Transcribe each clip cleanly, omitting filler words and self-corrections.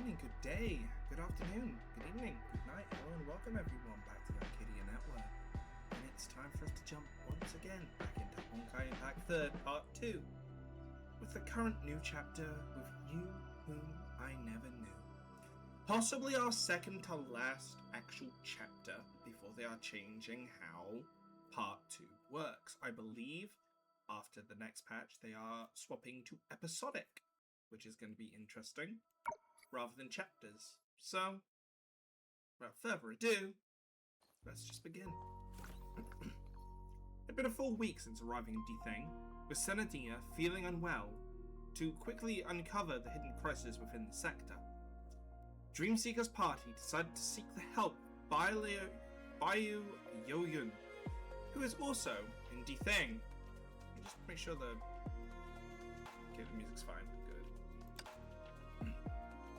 morning, good day, good afternoon, good evening, good night, hello and welcome everyone back to the Arcadia Network. And it's time for us to jump once again back into Honkai Impact 3rd Part 2 with the current new chapter with You Whom I Never Knew. Possibly our second to last actual chapter before they are changing how Part 2 works. I believe after the next patch they are swapping to episodic, which is going to be interesting, rather than chapters. So, without further ado, let's just begin. It's been a full week since arriving in D-Thing, with Senadina feeling unwell, to quickly uncover the hidden crisis within the sector. Dreamseeker's party decided to seek the help of Bayu Yoyun, who is also in D-Thing. Just make sure the music's fine.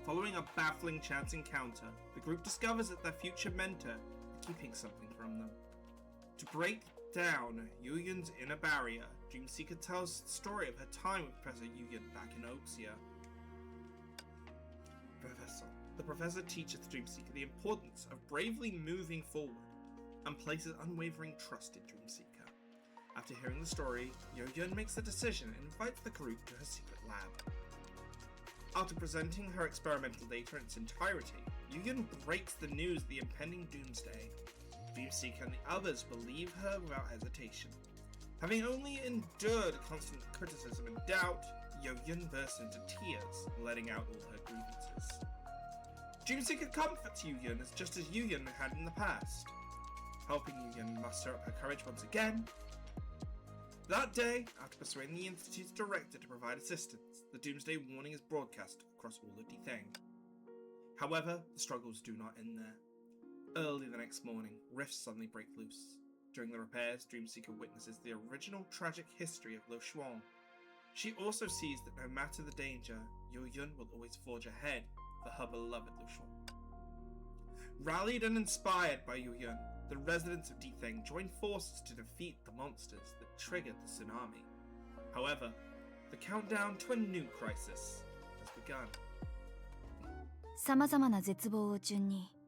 Following a baffling chance encounter, the group discovers that their future mentor is keeping something from them. To break down Yuyun's inner barrier, Dreamseeker tells the story of her time with Professor Yuyun back in Oxia. The professor teaches Dreamseeker the importance of bravely moving forward and places unwavering trust in Dreamseeker. After hearing the story, Yuyun makes the decision and invites the group to her secret lab. After presenting her experimental data in its entirety, Yuyun breaks the news of the impending doomsday. Dreamseeker and the others believe her without hesitation. Having only endured constant criticism and doubt, Yuyun bursts into tears, letting out all her grievances. Dreamseeker comforts Yuyun just as Yuyun had in the past, helping Yuyun muster up her courage once again. That day, after persuading the Institute's director to provide assistance, the Doomsday Warning is broadcast across all of D-Thing. However, the struggles do not end there. Early the next morning, rifts suddenly break loose. During the repairs, Dreamseeker witnesses the original tragic history of Lo Xuan. She also sees that no matter the danger, Yuyun will always forge ahead for her beloved Lo Xuan. Rallied and inspired by Yuyun, the residents of D-Thing join forces to defeat the monsters that triggered the tsunami. However, the countdown to a new crisis has begun.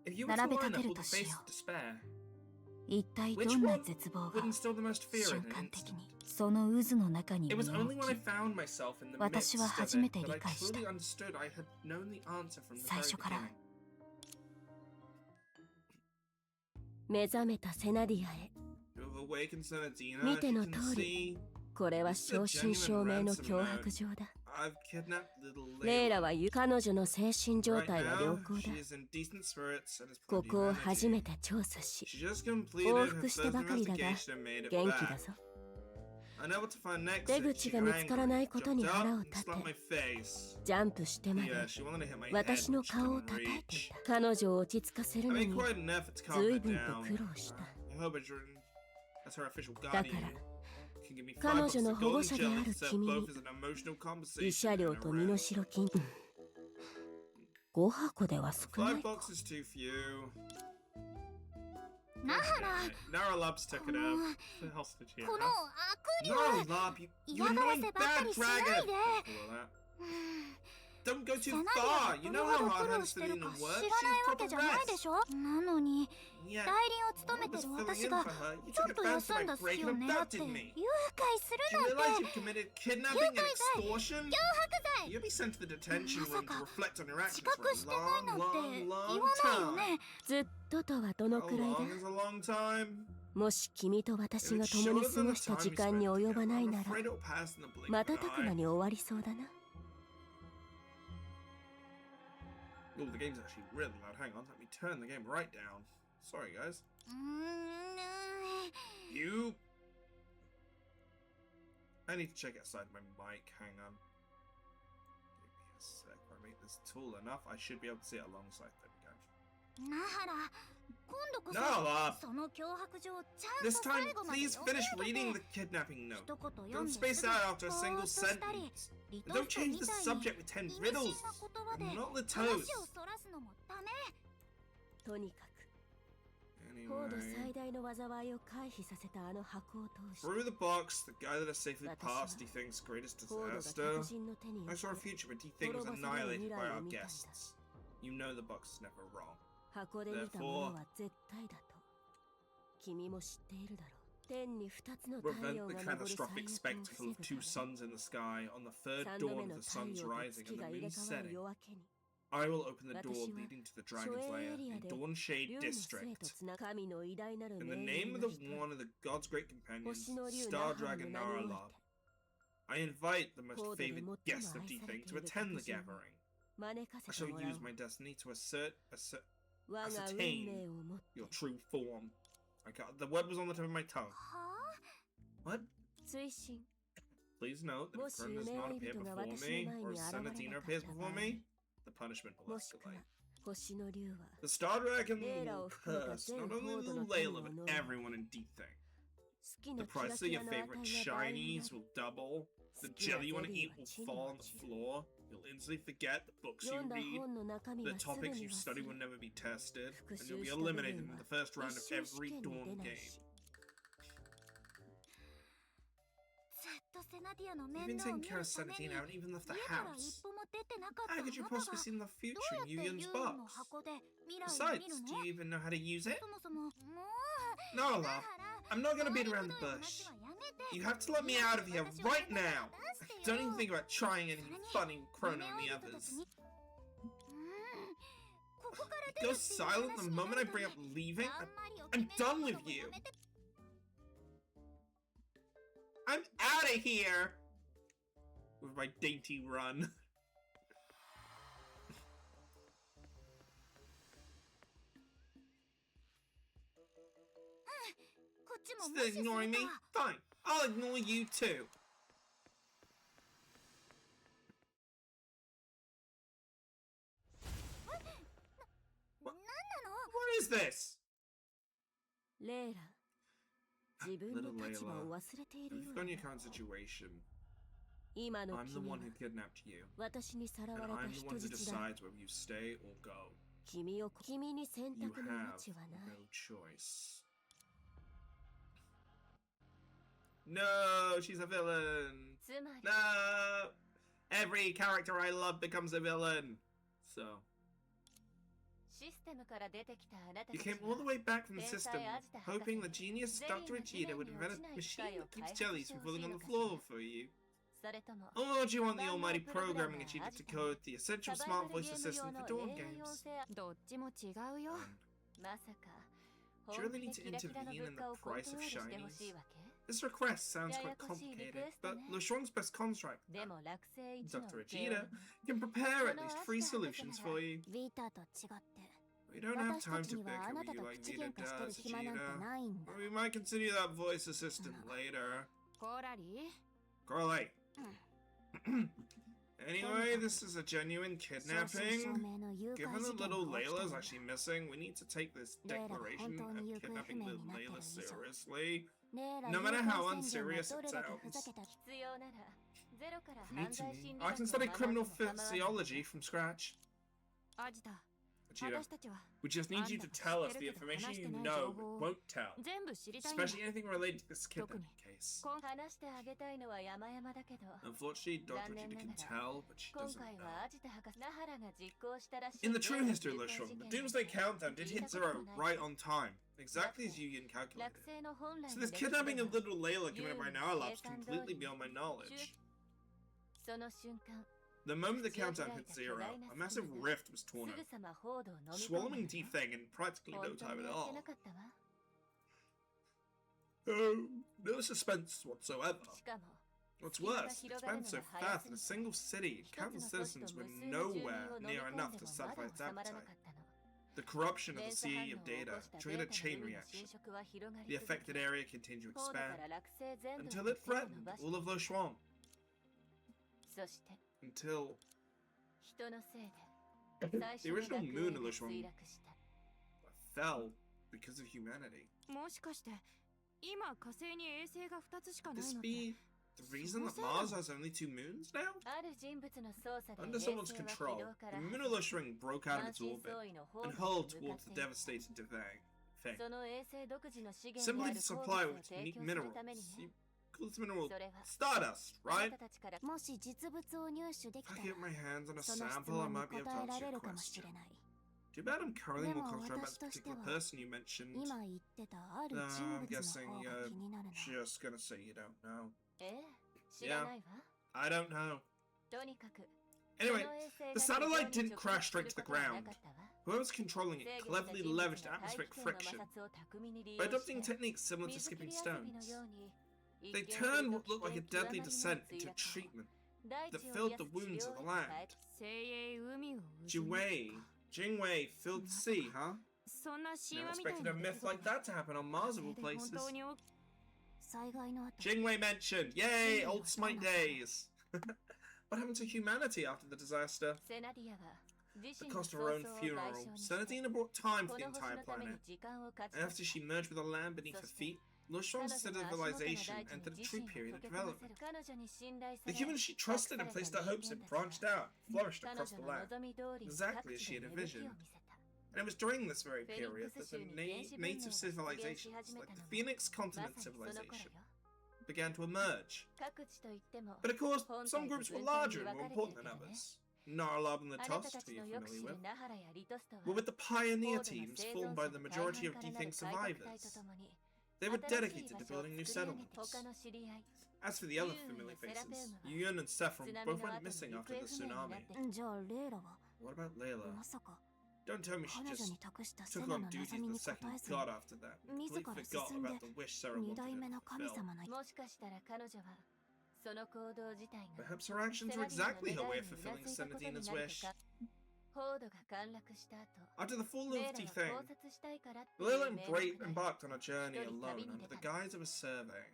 If you were to line up all the faces of despair, which one would instill the most fear in an instant? It was only when I found myself in the midst of it that I truly understood I had known the answer from the very beginning. 目覚めたセナディアへ。見ての通り、これは正真正銘の脅迫状だ。レイラは彼女の精神状態は良好だ。ここを初めて調査し、往復してばかりだが、元気だぞ。出口が見つからないことに腹を立て、ジャンプしてまで私の顔を叩いていた。彼女を落ち着かせるのに随分と苦労した。だから彼女の保護者である君に慰謝料と身代金5箱では少ないか。Nara Lobs took it out. The hostage here. Nara Lob, you annoying bad dragon! Don't go too far! You know how hard Selena works? She's proper rest! Yeah, I was filling in for her. You took advantage of my break and abducted me! Do you realize you committed kidnapping and extortion? You'll be sent to the detention room to reflect on your actions for a long time. ずっととはどのくらいだ。 How long is a long time? もし君と私が共に過ごした時間に及ばないなら、瞬く間に終わりそうだな。Oh, the game's actually really loud. Hang on, let me turn the game right down. Sorry, guys. You... I need to check outside my mic. Hang on. Give me a sec. If I make this tall enough, I should be able to see it alongside. There we go. No, this time, please finish reading the kidnapping note. Don't space out after a single sentence. And don't change the subject with 10 riddles. I'm not the toes. Through the box, the guy that has safely passed D-Thing's greatest disaster. I saw a future where D-Thing was annihilated by our guests. You know the box is never wrong. 箱で見たものは絶対だと。君も知っているだろう。天に2つの太 Prevent 陽 the が昇る最 catastrophic 悪を spectacle 防 of ぐ two た suns in the sky on the め third 3度 dawn 目 of の the 太 sun's 陽と rising 月 and が the 入れ moon's 替わる setting. 夜明けに I will open the door 私は leading to the 諸 dragon's エ lair リア in で Dawnshade 竜の生 District. とつな神の偉大なる In 命 the 令 name の of the 一人 one of the God's great companions, 星の竜 Star ナハラの Dragon 名におい Naralob, て I invite the most 高度で favored 最も guest of 愛され D て Thing い to る attend the 黒人を gathering. 招か I せ shall てもらお use う my destiny to 我が運 ascertain 命をもって your true form. The word was on the tip of my tongue. What? 追伸 Please note that も if し Kron does 夢 not 追い appear 人が before 私の me, 前 or に if 現れな Senadina かっ appears た場 before 合 me, the punishment will もしくは escalate. 星の竜は The Star Dragon Layla will を含めた curse 全 not コ only ー the ドの Layla 民 but を呪い everyone in D Thing. 好き The なキラ price of キ your ラの値 favorite が倍にな shinies る will double. The 好きな jelly you want to ゼリ eat ーは will 地に fall on 落 the ちる floor. You'll instantly forget the books you 読んだ read. 本の中身 The はすぐ topics に you 忘 study れ will る never be tested, 復 and 習 you'll be した部 eliminated 分 in は the first 一 round of 生試 every 験に Dawn 出ない game. し You've been taking care of Senadina, I haven't even left the house. How could you possibly see in the future in Yu Yun's box? Besides, do you even know how to use it? No, love. I'm not gonna beat around the bush. You have to let me out of here right now. Don't even think about trying anything funny with Chrono and the others. You go silent the moment I bring up leaving? I'm done with you. I'm out of here! With my dainty run. Still ignoring me? Fine, I'll ignore you too. What is this? レイラ自分 Little の立場を Layla, 忘れている you've よう forgotten だ your current situation. 今の I'm the 君は one who kidnapped you, 私にさら and われた I'm the 人 one who 質だ decides whether you stay or go. 君に選 You 択の have 余地はない no choice. No, she's a villain. つまり No, every character I love becomes a villain. So システムから出てきたあなた you たち came all the は way back from the天 system, 才アジタ博士 hoping the genius Dr. Vegeta would invent a machine that keeps jellies from falling on the floor for you. それとも Or do you want the almighty programming achievement to code the essential smart voice assistant for Dawn games? どっちも違うよ。 まさか Do you 本 really 気 need で to キラキラの intervene 物 in 価 the をコント price ロ of ールしてほ shinies? しいわけ This request sounds quite ややこしいリクエ complicated, スト but ね。 LeShuang's best contract, でも落星一の Dr. 帝王 Vegeta, can prepare at least 3 solutions for you. ビーターと違って、 We don't have 私た time ち to には bicker あな with た you と like 口 Vita 喧嘩してる does, 暇なんて Vegeta. ないんだ。 We might consider that voice assistant later. コラリ Correlate. Anyway, this is a genuine 正真正 kidnapping. 銘の誘拐 Given 事 that 件 little が起きた Layla ん is だ。 actually missing, we need to take this Layla declaration が本当に of 行方不 kidnapping 明 little になってる Layla 以上、 seriously. レイラ No 誘 matter 拐 how 宣言が unserious ど it れだけふざ sounds. けた 必要ならゼロから If you 犯 need 罪 to, 心理 I 学 can を study 学んで criminal も構わない physiology from scratch. アジタ、 Vegeta, 私たちは we just need you to tell us the information you know but won't tell. 全部知りたいんだ。 Especially anything related to this kidnapping case. 話してあげたいのは山々だけど Unfortunately, Dr. Vegeta can tell, but she 今 doesn't 回 know. はアジタ博士ナハラが実行したらしい In the true 例の history of 誘拐 LeShuang, 事 the 件 Doomsday Countdown did hit zero right on time, exactly as Yu Yin 落 calculated. 星の本来 So の this 歴史 kidnapping で of は little Layla committed by Naralob is 計算通 completely り beyond my knowledge. その瞬間 The moment the 口を countdown 開い hit た zero, 巨大な a massive 隙間が rift was す torn ぐ open, さま報道を飲み込ん swallowing だ D Thing in practically 本 no 当 time に at やって all. なかったわ No suspense whatsoever. しかも What's worse, it expanded so fast in a single city, 一つ countless の都市 citizens と were 無数の住民 nowhere を飲み near 込ん enough で to もま satisfy だ its 収まらな appetite. かったの The corruption of 連 the 鎖 sea 反 of 応を起 data こした triggered デ a ータの chain 海の reaction. 侵食は広がり The 続け affected area continued to 高度か expand ら落星全土 until に it 手を伸 threatened ばし all of LeShuang. そして Until 人のせいで最 the 初の original 学 moon 園 of が LeShuang 墜落した fell because of humanity. もしかして今火星に衛星が2つしか Could ない this のって be the reason that Mars has only 2 moons now? ある人物の操作で Under 衛 someone's 星は control, 軌道から the moon of LeShuang broke out of 満 its 身 orbit 創痍の方 and に hurled 向かっ towards て the いる devastated thing. その衛星独自の資源で Simply あ to る鉱 supply 物を with 提 unique 供する minerals. ために You, ね call this mineral stardust, right? If I get my hands on a sample, I might be able to answer your question. Too bad I'm currently more concerned about the particular person you mentioned. I'm guessing you're just gonna say you don't know. Yeah, I don't know. Anyway, the satellite didn't crash straight to the ground. Whoever's controlling it cleverly leveraged atmospheric friction by adopting techniques similar to skipping stones. They turned what looked like a deadly descent into a treatment that filled the wounds of the land. Jingwei filled the sea, huh? Never expected a myth like that to happen on Mars of all places. Jingwei mentioned! Yay! Old Smite days! What happened to humanity after the disaster? The cost of her own funeral. Senadina brought time for the entire planet. And after she merged with the land beneath her feet, Lushong's civilization entered a true period of development. The humans she trusted and placed her hopes in branched out, flourished across the land, exactly as she had envisioned. And it was during this very period that the native civilizations, like the Phoenix Continent civilization, began to emerge. But of course, some groups were larger and more important than others. Narlab and the Tusk, who you're familiar with, were with the pioneer teams formed by the majority of D-Think survivors. They were dedicated to building new settlements. As for the other familiar faces, Yun and Saffron both went missing after the tsunami. What about Layla? Don't tell me she just took on duty as the second god after that, and completely forgot about the wish Sarah wanted her to fulfill. Perhaps her actions were exactly her way of fulfilling Senadina's wish. After the fall of D-Thing, Layla embarked on a journey alone under the guise of a survey.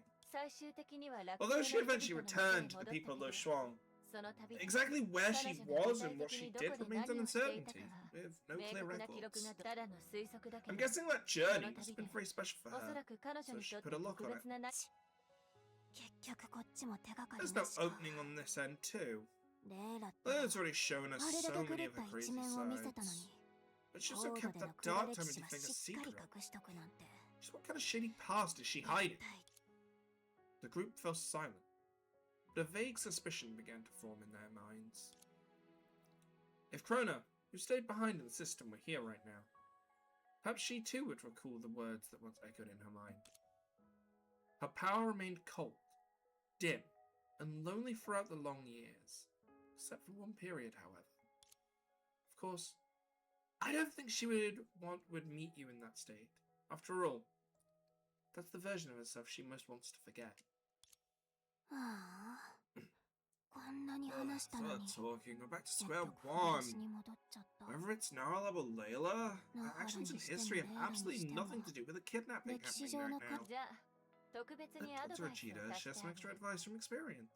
Although she eventually returned to the people of Lo Shuang, exactly where she was and what she did remains an uncertainty, with no clear records. I'm guessing that journey must have been very special for her, so she put a lock on it. There's no opening on this end too. Layla's already shown us so many of her crazy sides. But she also kept that dark time of D-Thing a secret. Just what kind of shady past is she hiding? The group fell silent, but a vague suspicion began to form in their minds. If Krona, who stayed behind in the system, were here right now, perhaps she too would recall the words that once echoed in her mind. Her power remained cold, dim, and lonely throughout the long years, except for one period, however. Of course, I don't think she would meet you in that state. After all, that's the version of herself she most wants to forget. Talking, we're back to square one. Whether it's Narlab or Layla, her actions in history have absolutely nothing to do with the kidnapping happening right now. Dr. Achida shares some extra advice from experience.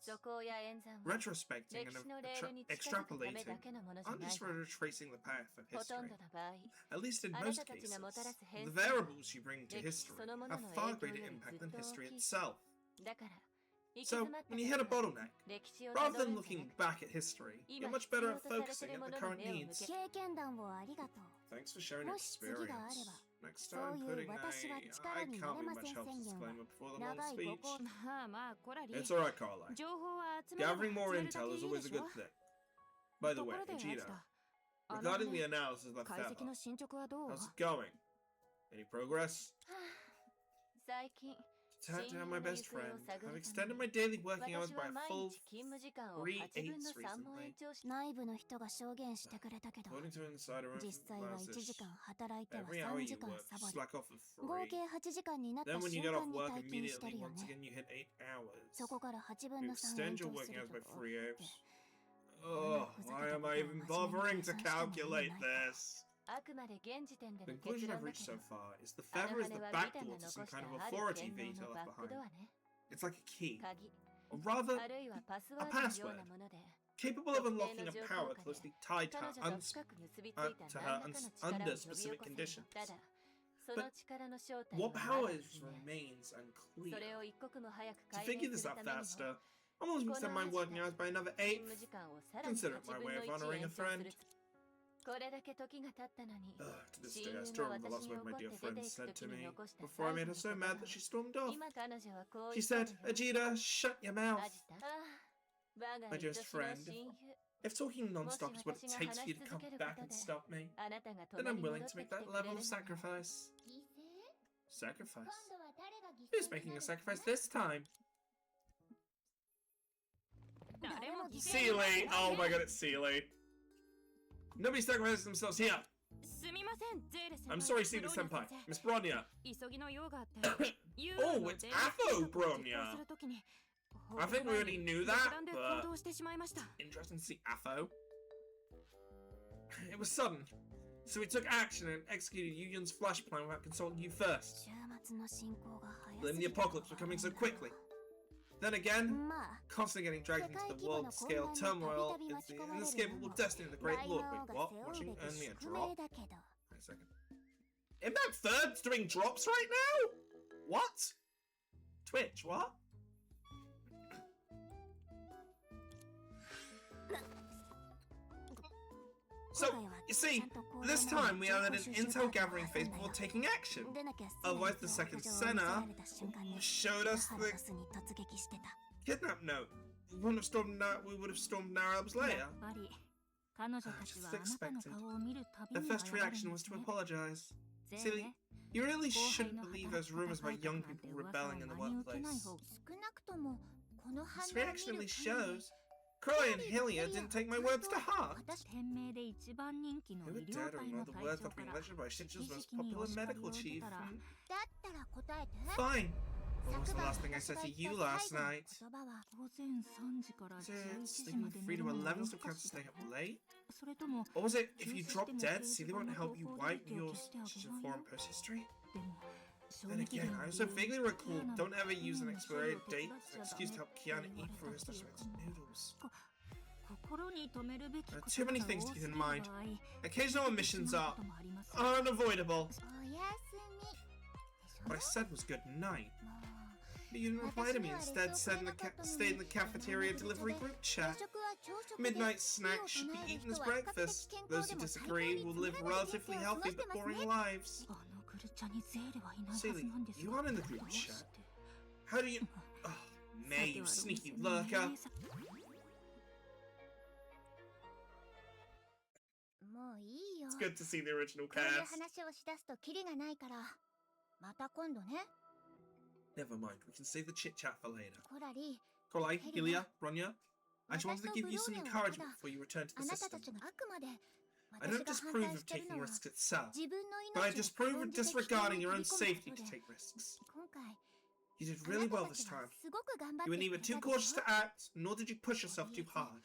Retrospecting and extrapolating aren't just retracing the path of history. At least in most cases, the variables you bring to history have far greater impact than history itself. So, when you hit a bottleneck, rather than looking back at history, you're much better at focusing at the current needs. Thanks for sharing your experience. Next time, putting a I can't be much help disclaimer before the long speech. It's alright, Caroline. Gathering more intel is always a good thing. By the way, Vegeta, regarding the analysis of the Feather, how's it going? Any progress? Tagged down my best friend. I've extended my daily working hours by a full 3/8 recently. According to insider analysis, every hour you work, you slack off for 3. Then when you get off work immediately, once again you hit 8 hours. You extend your working hours by 3/8. Oh, why am I even bothering to calculate this? The conclusion I've reached so far is the Feather is the backdoor to some kind of authority veto left behind. It's like a key, or rather, a password, capable of unlocking a power closely tied to her, under specific conditions. But what power remains unclear. To figure this out faster, I'm willing to extend my working hours by another 8. Consider it my way of honoring a friend. To this day, I still remember the last word my dear friend said to me before I made her so mad that she stormed off. She said, Ajita, shut your mouth. My dearest friend, if talking non-stop is what it takes for you to come back and stop me, then I'm willing to make that level of sacrifice. Sacrifice? Who's making a sacrifice this time? Sealy! Oh my god, it's Sealy. Nobody sacrifices themselves here. I'm sorry, Sealy Senpai. Miss Bronya. Oh, it's Afo Bronya. I think we already knew that, but interesting to see Afo. It was sudden, so we took action and executed Yu-Yun's flash plan without consulting you first. Blame the apocalypse for coming so quickly. Then again, constantly getting dragged into the world-scale turmoil is the inescapable destiny of the Great Lord. Wait, what? Watching earn me a drop? Wait a second. Impact Third's doing drops right now? What? Twitch, what? So, you see, this time we are at an intel gathering phase before taking action. Otherwise, the second Senna showed us the kidnap note. We would have stormed Narab's lair. Just expected. The first reaction was to apologize. Silly, you really shouldn't believe those rumors about young people rebelling in the workplace. This reaction at least shows Croy and Hilliard didn't take my words to heart. Who would dare to ignore the words that have been mentioned by Shinju's most popular medical chief? Fine. What was the last thing I said to you last night? Was it sleeping 3 to 11 so can't stay up late? Or was it if you drop dead, Sealy won't help you wipe your foreign post history? Then again, I also vaguely recall don't ever use an expiry date as an excuse to help Kiana eat through her stash of noodles. There are too many things to keep in mind. Occasional omissions are unavoidable. What I said was good night. But you didn't reply to me, instead stayed in the cafeteria delivery group chat. Midnight snacks should be eaten as breakfast. Those who disagree will live relatively healthy but boring lives. Sealy, you aren't in the group chat. How do you... Oh, May, you sneaky lurker. It's good to see the original cast. Never mind, we can save the chit-chat for later. Korai, Hilia, Bronya, I just wanted to give you some encouragement before you return to the system. I don't disapprove of taking risks itself, but I disapprove of disregarding your own safety to take risks. You did really well this time. You were neither too cautious to act, nor did you push yourself too hard.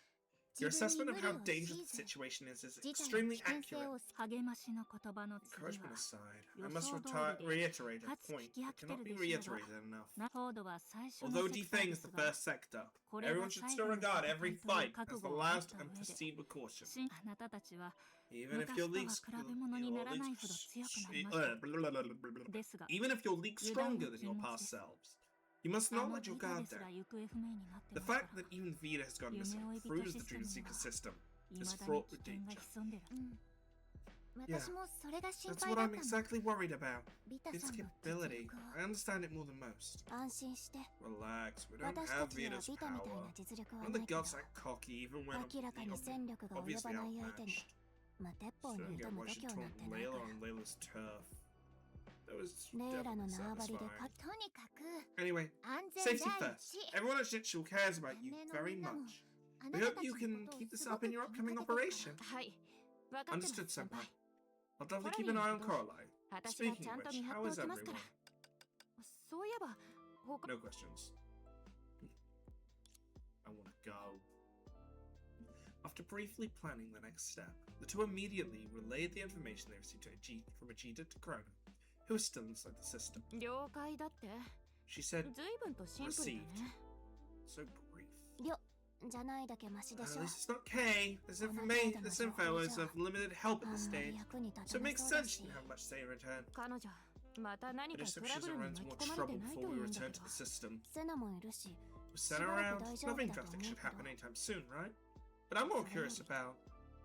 Your assessment of how dangerous the situation is extremely accurate. Encouragement aside, I must reiterate a point that cannot be reiterated enough. Although defang is the first sector, everyone should still regard every fight as the last and proceed with caution. Even if your leaks stronger than your past selves, you must not let your guard down. The fact that even Vita has gone missing proves the Dream Seeker system is fraught with danger. Yeah, that's what I'm exactly worried about. Its capability. I understand it more than most. Relax, we don't have Vita's power. And the guts act cocky even when I'm obviously outmatched. Still get why she taunted Layla on Layla's turf. That was definitely satisfying. Anyway, safety first. Everyone at Shitshul cares about you very much. We hope you can keep this up in your upcoming operation. Understood, Senpai. I'll definitely keep an eye on Coraline. Speaking of which, how is everyone? No questions. I want to go. After briefly planning the next step, the two immediately relayed the information they received from Ajita to Corona, who is still inside the system. She said, received. So brief. At least it's not K. This info is of limited help at this stage, so it makes sense she didn't have much to say in return. I just hope she doesn't run into more trouble before we return to the system. With Senna around, nothing drastic should happen anytime soon, right? But I'm more curious about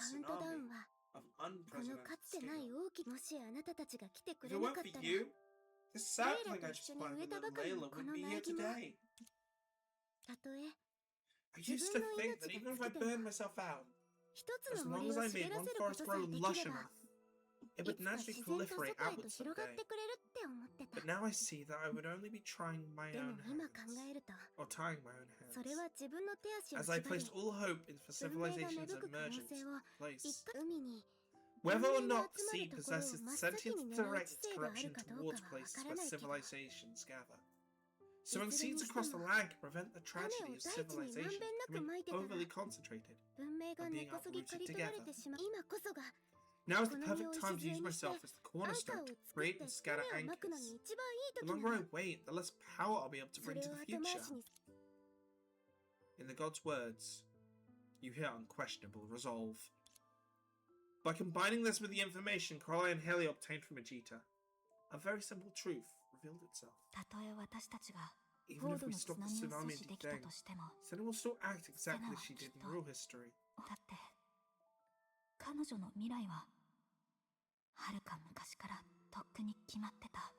カウントダウンは of この unprecedented かつてない scale. 大きもしあなたたちが来てく If れ it な weren't かっ for たら you, this sapling I Layla just と一緒に planted 植え with たばかりの Layla この wouldn't be here 苗木も today. たとえ I used to think that even if I burned myself out, 一 as つの long 森 as を I 茂 made ら one せるこ forest とさ grow えでき lush れば enough, it い would つか naturally 自然と proliferate 外へと outwards 広がっ someday. てくれるって思って But now I see that I would only be trying my でも own 今 hands, 考えると or tying my own それは hands, 自分の手足を as I 縛り placed all hope in for 文明が civilization's 芽吹く可能 emergence 性 in を place. 海に Whether or 文明が not 集ま sea るところを possesses 真っ the 先 sentience に to 狙う direct 知 its 性があ corruption るかどうか towards はわ places から where ないけど civilizations gather. いずれ Sowing に seeds して across も the land can prevent the 種 tragedy を of 大地にまん civilization べんなく becoming まいてたら overly concentrated. 文明が and 根 being こそぎ uprooted 刈り取られ together. てしまう今こそが Now is the この perfect 実を time to 礎 use にして myself as the アンカ cornerstone ーを to 作っ create て and scatter 種をまくの anchors. に一番いい The 時な longer の I wait, the less power I'll be able to そ bring れ to を the 後回 future. しに In the god's words, you hear unquestionable resolve. By combining this with the information Coralie and Haley obtained from Vegeta, a very simple truth revealed itself. たとえ私たちが Even 高 if 度 we の stop 津 the 波を tsunami 阻止 and できた decay, としても Senna will still act exactly Senna as she did inは real history. だって彼女の未来ははるか昔からとっくに決まってた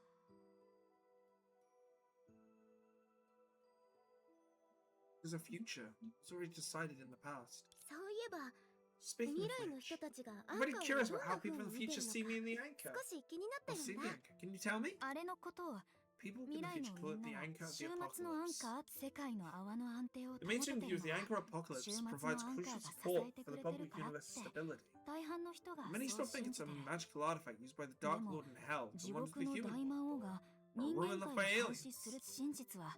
There's a future. It's already decided in the past. そういえば Speaking 未 of 来の which, 人たちがアン I'm カ very ーを curious どん about な how 風 people に in the 見て future るの see me in the か anchor. 少し気になっ Or てる see ん the だ anchor. Can you tell me? あれのことを People 未 in the 来の future call み it ん the なは anchor of 週 the 末のアン apocalypse. カー世界の泡の安定を The 保 main てて student る views の the は anchor apocalypse 週末の provides アンカ crucial ーが支 support えて for く the れてる public からっ universe's て stability. 大半の人が Many そう still think 信 it's じ a て magical artifact used by the Dark でも Lord in Hell 地 to monitor 獄 the の human 大 world. 魔王が Or 人 ruined 間 by 界を監 aliens. 視する真実は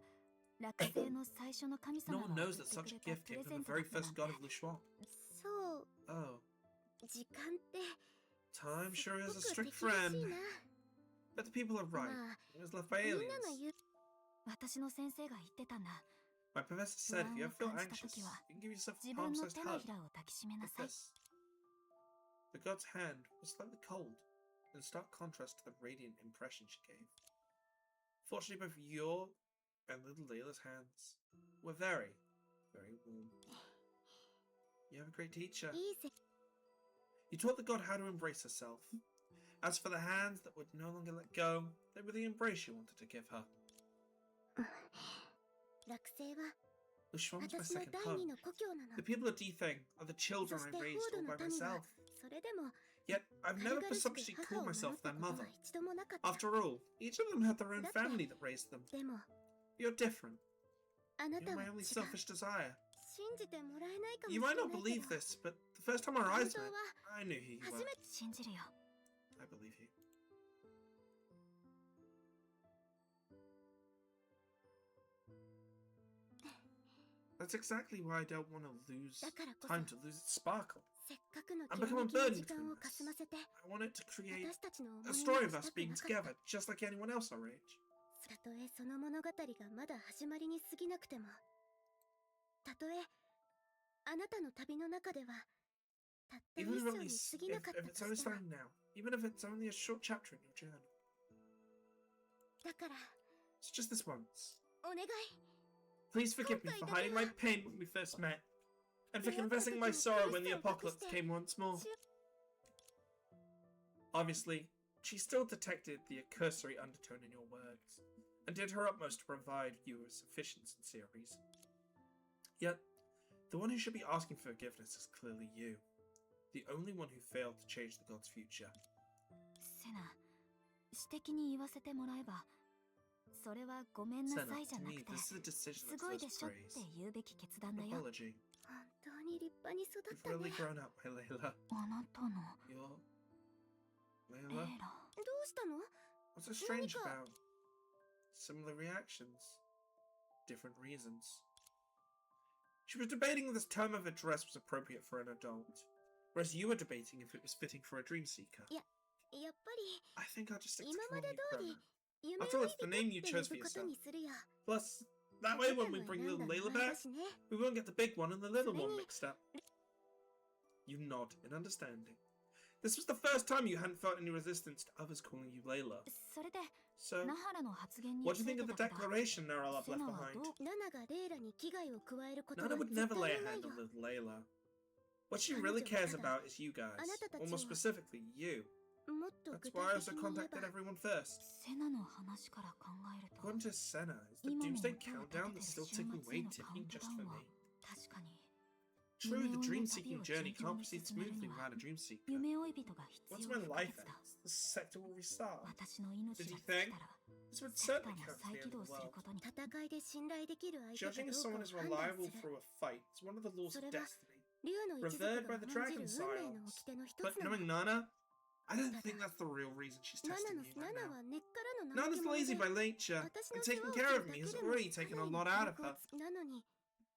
落星の最初の神 No 様 one が knows 送 that って such く a れた gift プ came レ from ゼ the ントだ very ったな first んて god of Luchuan. そう Oh, 時間って time sure is a すごく strict 手厳し friend. いな But the people are ま right. あ It was left by みん aliens. なの言う私の先生が言ってたんだ My professor said if you ever feel 不安を感じた anxious, 時は you can give yourself 自 a 分の palm-sized 手の hug ひらを抱きしめな like さい this. The god's hand was slightly cold, in stark contrast to the radiant impression she gave. Fortunately, both your and little Layla's hands were very, very warm. You have a great teacher. いいぜ You taught the god how to embrace herself. As for the hands that would no longer let go, they were the embrace you wanted to give her. 落星は Luchuan's my 私の second 第 home. 二の故郷なの The people of Defeng are the そ children し I て raised フォー all ドの by 民は myself. それでも Yet I've 軽 never 々しく presumptuously 母 called を名乗 myself った their ことは mother. 一度もなかった After all, each of them had their own family that raised them. でも You're different. あな You're たは my 違う only selfish desire. 信じてもらえないかもし You れ might ない not けど believe this, but the first time our 本 eyes 当 met, は I knew who you 初 were. めて信じるよ I believe you. That's exactly why I don't want to lose だからこそ time to lose its sparkle. せっかくの I'm きら becoming めきの burdened 時間 between をかすま us. せて I want it to create 私たちの重 a 荷 story に of し us たく being なかった together, just like anyone else our age. たとえその物語がまだ始まりに過ぎなくてもたとえあなたの旅の中ではたった一 Even if, 章に過ぎなかった if と it's し only ても starting now, even if it's only a short chapter in your journal. だから It's just this once. お願い Please forgive me for hiding my pain when we first met, and for confessing my sorrow when the apocalypse came once more. Obviously, she still detected the cursory undertone in your words, and did her utmost to provide you with sufficient sincere reason. Yet, the one who should be asking for forgiveness is clearly you, the only one who failed to change the god's future. セナ指摘に言わせてもらえばそれはごめんな Senna, さいじゃ to なく me, て this is a decision す that ごい deserves でしょって praise. 言うべき決断 An だよ apology. 本当に立派に育っ You've たね really grown up, my Layla. あなたの You're... レ Layla? イラどうしたの What's so strange Monica. about similar reactions? Different reasons. She was debating if this term of address was appropriate for an adult, whereas you were debating if it was fitting for a dream seeker. やっぱり I think I'll just stick to 今ま calling で you 通り Chrono. 夢 After 追 all, い it's the 人 name you って chose 呼 for ぶこと yourself. にするよ Plus, that way あな when た we の bring 選ん little だ名 Layla 前だ back, しね we won't get the big one and the little one Sorry. mixed up. You nod in understanding. This was the first time you hadn't felt any resistance to others calling you Layla. それで So, ナハラの発言に what つ do い you て think of た the から declaration Nara left セナは behind? どうナナがレイラに危害を加えることは Nana would 絶 never 対 lay a にない hand よ on little Layla. What she 彼女 really は cares ただ about is you guys, あなたたち or more は specifically, you. もっと That's 具 why I 体 also 的に言え contacted ば everyone first. セナの話から考えると According to Senna, is the 今も doomsday 手を countdown 立 that's てて still る ticking 週末へ away のカウ ticking ント just ダウ for ンは me. 確かに True, the 夢追い dream の seeking 旅を journey 順調 can't に proceed 進める smoothly には without a dream seeker. 夢追い人が必 Once 要 my 不可 life 欠だ ends, the sector will restart. 私の命 Did が you 尽き think? たら This would certainly count for the end of the world. Judging if someone is reliable through a fight is one of the laws of destiny, revered by the dragon scions. But knowing Nana, I don't think that's the real reason she's testing me right now. Nana's lazy by nature, and taking care of me has already taken a lot out of her.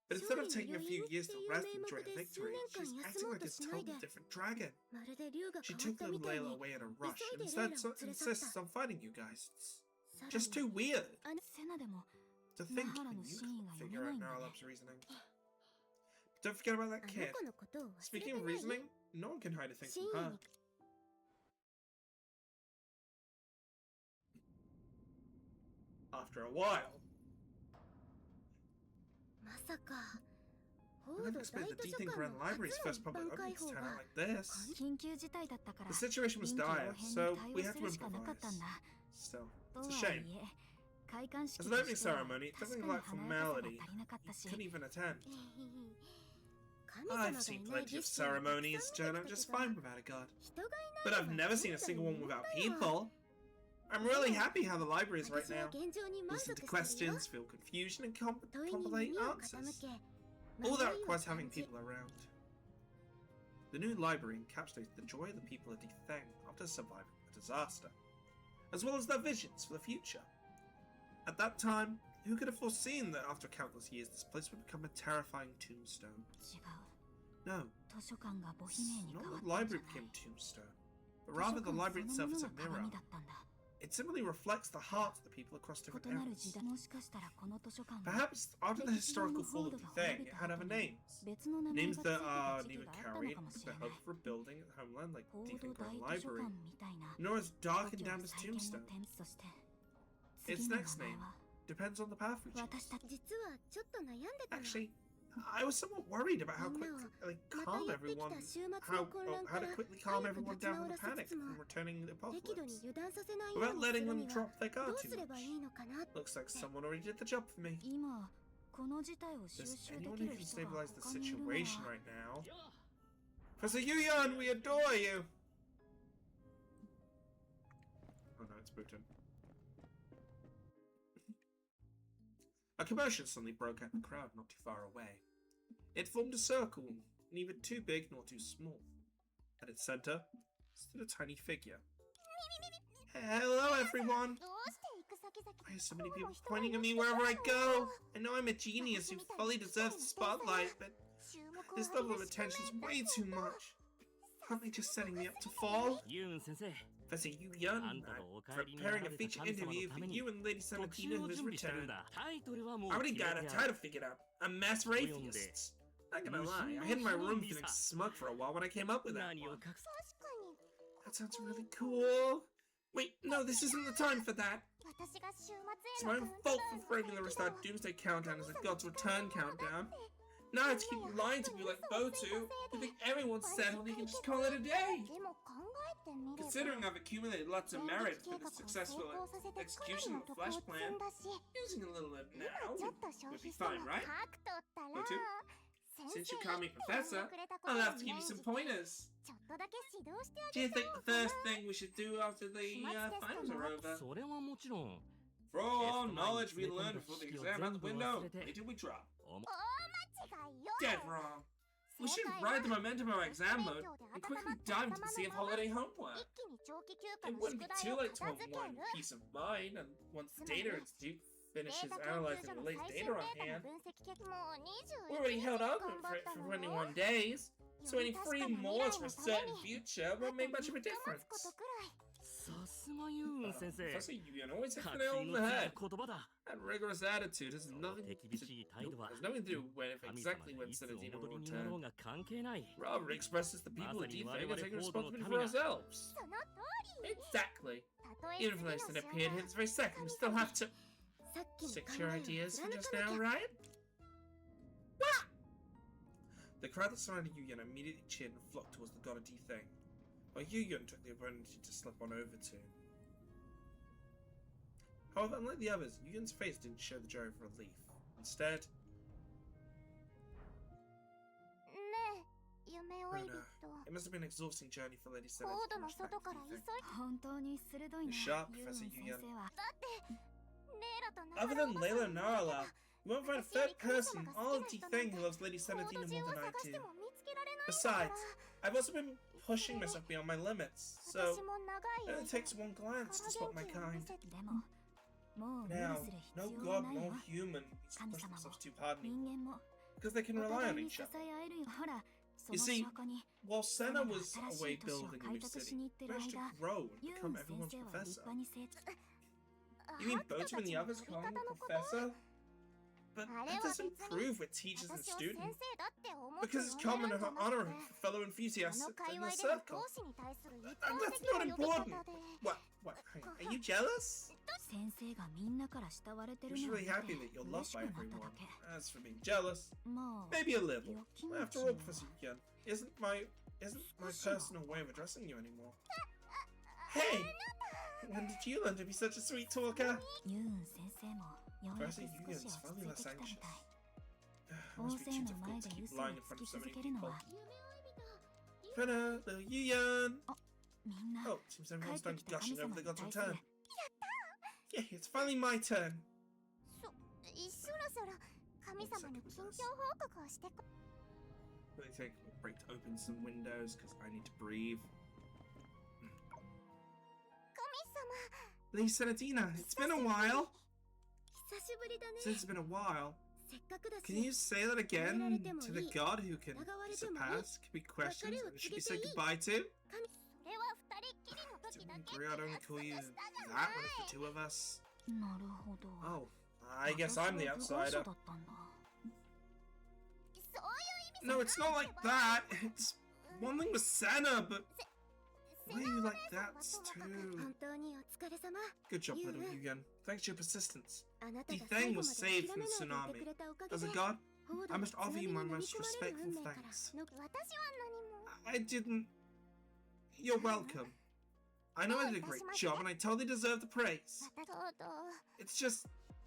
But instead of taking a few years to rest and enjoy a victory, she's acting like a totally different dragon. She took little Layla away in a rush, and instead insists on fighting you guys. It's just too weird. To think even you can figure out Naralab's reasoning. But don't forget about that kid. Speaking of reasoning, no one can hide a thing from her. After a while, I never expected the D-Thing Grand Library's first public opening to turn out like this. The situation was dire, so we had to improvise. Still, it's a shame. As an opening ceremony, it doesn't lack formality. You couldn't even attend. I've seen plenty of ceremonies turn out just fine without a god. But I've never seen a single one without people. I'm really happy how the library is right now. Listen to questions, feel confusion, and contemplate answers. All that requires having people around. The new library encapsulates the joy of the people of D-Thing after surviving a disaster, as well as their visions for the future. At that time, who could have foreseen that after countless years this place would become a terrifying tombstone? No, it's not the library became a tombstone, but rather the library itself is a mirror. It simply reflects the hearts of the people across different eras. Perhaps after the historical fall of the thing, it had other names. Names that are neither carried with the hope for rebuilding its homeland like D-Thing Grand Library, nor as dark and damp as Tombstone. Its next name depends on the path we choose. Actually, I was somewhat worried about how quickly calm everyone, how to quickly calm everyone down with the panic from returning the apocalypse, without letting them drop their guard too much. Looks like someone already did the job for me. Does anyone who can stabilize the situation right now? Professor Yuyan, we adore you! Oh no, it's Bhutan. A commotion suddenly broke out in the crowd not too far away. It formed a circle, neither too big nor too small. At its center stood a tiny figure. Hello everyone! Why are so many people pointing at me wherever I go? I know I'm a genius who fully deserves the spotlight, but this level of attention is way too much. Aren't they just setting me up to fall? Professor Yuyan, I'm preparing a feature interview for you and Lady Sanatina who has returned. I already got a title figured out. I'm Master Atheist. Not gonna lie, I hid in my room feeling smug for a while when I came up with that one. That sounds really cool. Wait, no, this isn't the time for that. It's my own fault for framing the restart Doomsday Countdown as a God's Return countdown. Now I have to keep lying to you like Botu. You think everyone's settled, you can just call it a day. Considering I've accumulated lots of merit for the successful execution of the Flash plan, using a little of it now would be fine, right? Botu? Since you call me Professor, I'll have to give you some pointers. Do you think the first thing we should do after the finals are over? For all our knowledge we learned before the exam out the window, wait till we drop. Dead wrong. We should ride the momentum of our exam mode and quickly dive into the sea of holiday homework. It wouldn't be too late to have one peace of mind, and once the Data Institute finishes analyzing the latest data on hand, we already held on for 21 days, so any 3 more for a certain future won't make much of a difference. Professor Yuyan always hits the nail on the head. That rigorous attitude has nothing to do with exactly when Senadina will return. Rather expresses the people of D-Thing are taking responsibility for ourselves. Exactly. Even if the that appeared here this very second, we still have to stick to your ideas for just now, right? The crowd that surrounded Yuyan immediately cheered and flocked towards the god of D-Thing, while Yuyan took the opportunity to slip on over to. However, unlike the others, Yuyan's face didn't show the joy of relief. Instead... It must have been an exhausting journey for Lady Senna to rush back to the thing. 本当に鋭いね You're sharp, ユーン Professor 先 Yuyan. 生は Other than Layla and Narala, you won't find a third person, Alti thing who loves Lady Senatina more than I do. Besides, I've also been pushing myself beyond my limits, so it only takes one glance to spot my kind. でももう無理 Now, する no 必要は god, ないわ no human needs to 神 push 様も themselves too hard 人 anymore, 間も because they can お rely 互 on いに each 支 other. え合えるよほらそ You の see, 証拠に while Senna was 新 away しい都市を building a 開 new 拓し city, に行ってる managed to 間 grow and ユー become ン先 everyone's 生は立 professor. 派に成長 You mean Boatman and the others call him Professor? But that doesn't prove we're teachers and students, because it's common honor for fellow enthusiasts in the circle. That's not important. What? Hang on, are you jealous? 先生がみんなから慕われて I'm る just のを really 見て happy that you're 嬉 loved しく by なっただ everyone. け As for being jealous, まあ maybe a little. よきも After all, Professor Yuyan, isn't my personal way of addressing you anymore. Hey! When did you learn to be such a sweet talker? ユーン先生もようやく Professor 少 Yuyan's し落ち finally 着い less てきたみ anxious. たい It 大 must be 勢 too の difficult 前 to で keep 嘘を lying in つ front き of so 続 many けるの people. は Fanart, little Yuyan! みんな Oh, seems 帰 everyone's って done きた神 gushing 様 over the に gods 対 of する turn. Yeah, it's finally my turn. そろそろ神様に近況報告をしてこ Really take a break to open some windows because I need to breathe. 神様 Lady Senatina, it's been a while. 久しぶりだね Since it's been a while. せっかくだし Can you say that again to the god who can surpass, can be questioned, and should be said goodbye to? それは二人っきりの時 Didn't だ we け agree I'd only call you 約束したじゃ that ない when it's the two of us? なるほど Oh, I guess I'm the 私は部外者 outsider. だったんだそういう意味 No, it's not like that. It's one thing with Senna, but why are you like that 本 too? 当にお疲れ様 Good job, little Yuyan. Thanks to your persistence. あなた The が thing 最後 was ま saved で from 諦 the めないでいてく tsunami. れたおかげ As で a god, フォード I の must 津 offer 波 you に my 飲み most 込まれる respectful 運命から thanks. 私は何も I didn't. You're welcome. I know I did a great job and I totally deserve the praise. またそうと It's just,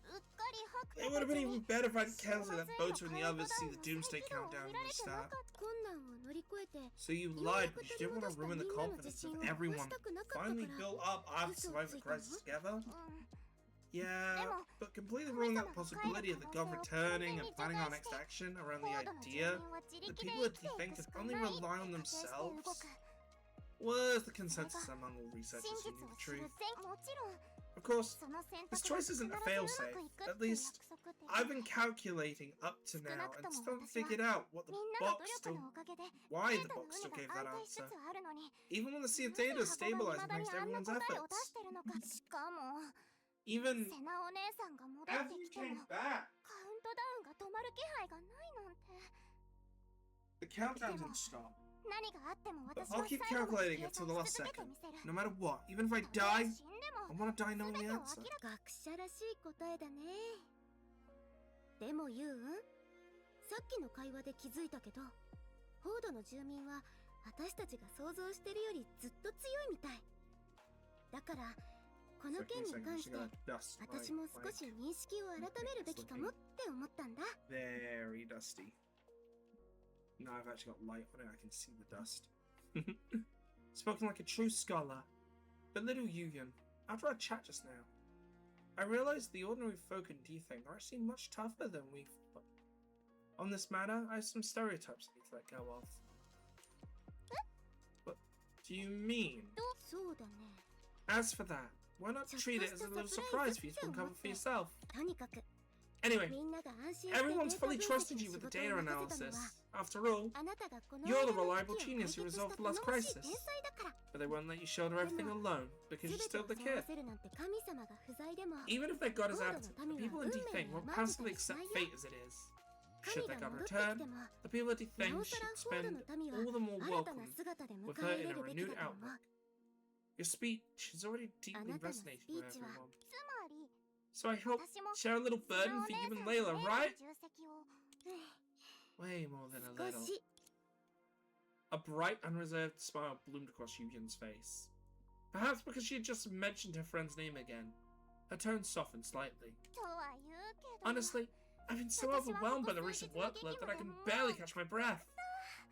うっかり白 it would have been even better if I'd counted that Boater and the others see the doomsday countdown when we start. 困難を乗り越えて So you lied because you didn't want to ruin the confidence of everyone finally built up after surviving the crisis together? うん Yeah, but completely ruling out the possibility of the god returning and planning our next action around the フォードの住 idea 民は自 that 力で people 生 at きてい Defeng く can しか only ない rely on と仮定して動 themselves? く Was the consensus among all 真 researchers 実 who knew を the 知る truth? 全もちろん Of course, その選 this 択が choice 必ず isn't う a ま failsafe. くいく At っていう least 約束って I've been calculating up to now and still haven't figured out what the みんなの box 努力 still, のおかげで why デー the タの box 上 still で gave が that 安定しつ answer. つあるのに Even when the sea of なぜ data is 箱が stabilizing 未だ thanks に to あんな everyone's 答えを efforts. 出してるのかしかも Even セナお姉さんが戻っ after て you きても came back, カウントダウンが止まる気配がないなんて the countdown didn't stop. 何があっても But 私 I'll は keep 最後まで calculating 計 until 算 the し last 続けて second. みせる No matter what, even if I たとえ die, 死んでも I want to die knowing 全 the てを answer. 明らか学者らしい答えだねでもユウンさっきの会話で気づいたけどフォードの住民は私たちが想像してるよりずっと強いみたいだからこの件に関して私も少し認識を改めるべきかもって思ったんだ Very dusty. Now I've actually got light on it, I can see the dust. Spoken like a true scholar. But little Yuyan, after our chat just now, I realized the ordinary folk in Defeng are actually much tougher than we thought. On this matter, I have some stereotypes I need to let go of. What do you mean? そうだね As for that, why not treat it as a little surprise for you to uncover for yourself? とにかく Anyway, みんなが安心して everyone's fully データ分析 trusted の you 仕 with the 事を data 任せたの analysis. は After all, あなたがこの you're the 間の reliable 危機を genius who 解決した resolved the 頼も last しい crisis. 天才だから But they won't let you shoulder everything alone because 全 you're て still を the 背負わ kid. せるなんて神様が不在でも Even if their god is フォード absent, の民 the は people 運 in 命 Defeng を won't 待ってた passively りし accept ないよ fate as it is. 神 Should が their god 戻ってきて return, も the people at な Defeng おさ should らフォード spend の民は all the more 新たな welcome 姿で迎 with え her 入 in れ a るべき renewed だと思う outlook. Your speech has already あ deeply なたのス resonated ピ with ーチは everyone. つまり So I hope 私も share a little セナ burden お for 姉 you さん and と Layla, レイの right? 重責を Way more than a 少 little. し A bright, unreserved smile bloomed across Yugen's face. Perhaps because she had just mentioned her friend's name again. Her tone softened slightly. とは言うけど Honestly, I've been so overwhelmed by the recent workload that I can barely catch my breath.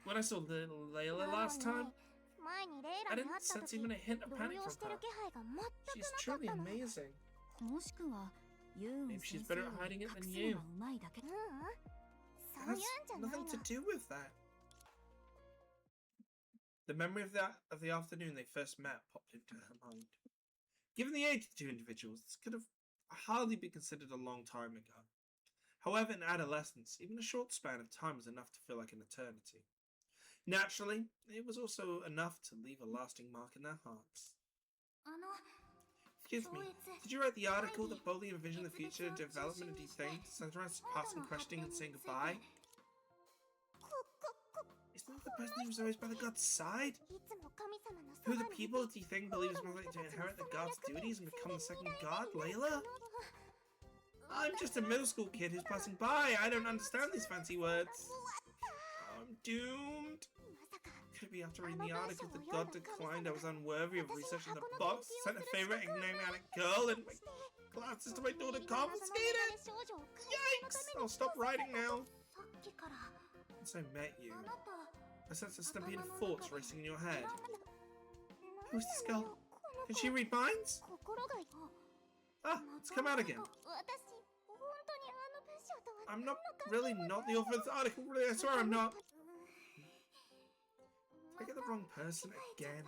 When I saw little Layla last time, I didn't sense even a hint of panic from her. She's truly amazing. Maybe she's better at hiding it than you. It has nothing to do with that. The memory of the afternoon they first met popped into her mind. Given the age of the two individuals, this could have hardly been considered a long time ago. However, in adolescence, even a short span of time was enough to feel like an eternity. Naturally, it was also enough to leave a lasting mark in their hearts. Excuse me, did you write the article that boldly envisioned the future development of these things, centered around surpassing, questioning, and saying goodbye? Isn't that the person who was always by the god's side? Who the people do you think believe is more likely to inherit the god's duties and become the second god, Layla? I'm just a middle school kid who's passing by. I don't understand these fancy words. I'm doomed. Could it be after reading the article the god declined I was unworthy of researching the box, sent a favorite enigmatic girl and my glasses to my daughter confiscated? Yikes! I'll stop writing now. Since I met you, I sense a stampede of thoughts racing in your head. Who's this girl? Can she read minds? Ah, it's come out again. I'm not the author of the article, really, I swear I'm not. Did I get the wrong person again?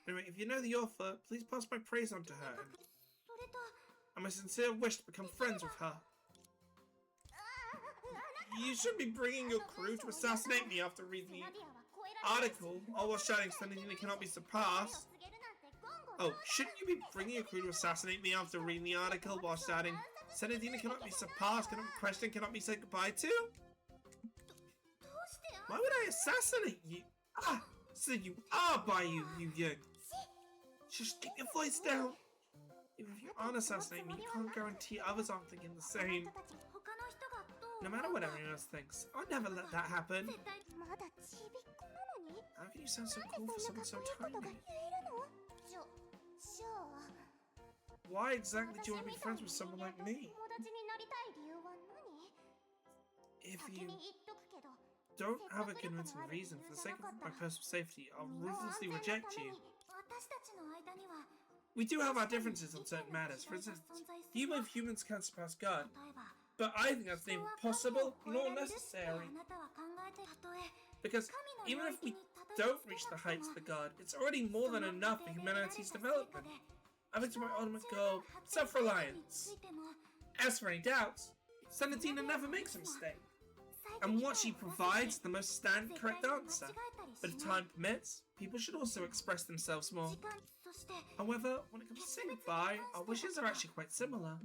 Anyway, if you know the author, please pass my praise on to her. And my sincere wish to become friends with her. You should be bringing your crew to assassinate me after reading the article, all while shouting something that cannot be surpassed. Oh, shouldn't you be bringing your crew to assassinate me after reading the article while shouting, Senadina cannot be surpassed, cannot be questioned, cannot be said goodbye to? Why would I assassinate you? Ah, so you are by you young. Just keep your voice down. Even if you aren't assassinating me, you can't guarantee others aren't thinking the same. No matter what everyone else thinks, I'll never let that happen. How can you sound so cool for someone so tiny? Why exactly do you want to be friends with someone like me? If you don't have a convincing reason for the sake of my personal safety, I'll ruthlessly reject you. We do have our differences on certain matters. For instance, do you believe humans can surpass God? But I think that's neither possible nor necessary. Because even if we don't reach the heights of the god, it's already more than enough for humanity's development. I think to my ultimate goal, self-reliance. As for any doubts, Senadina never makes a mistake. And what she provides is the most standard correct answer. But if time permits, people should also express themselves more. However, when it comes to saying goodbye, our wishes are actually quite similar.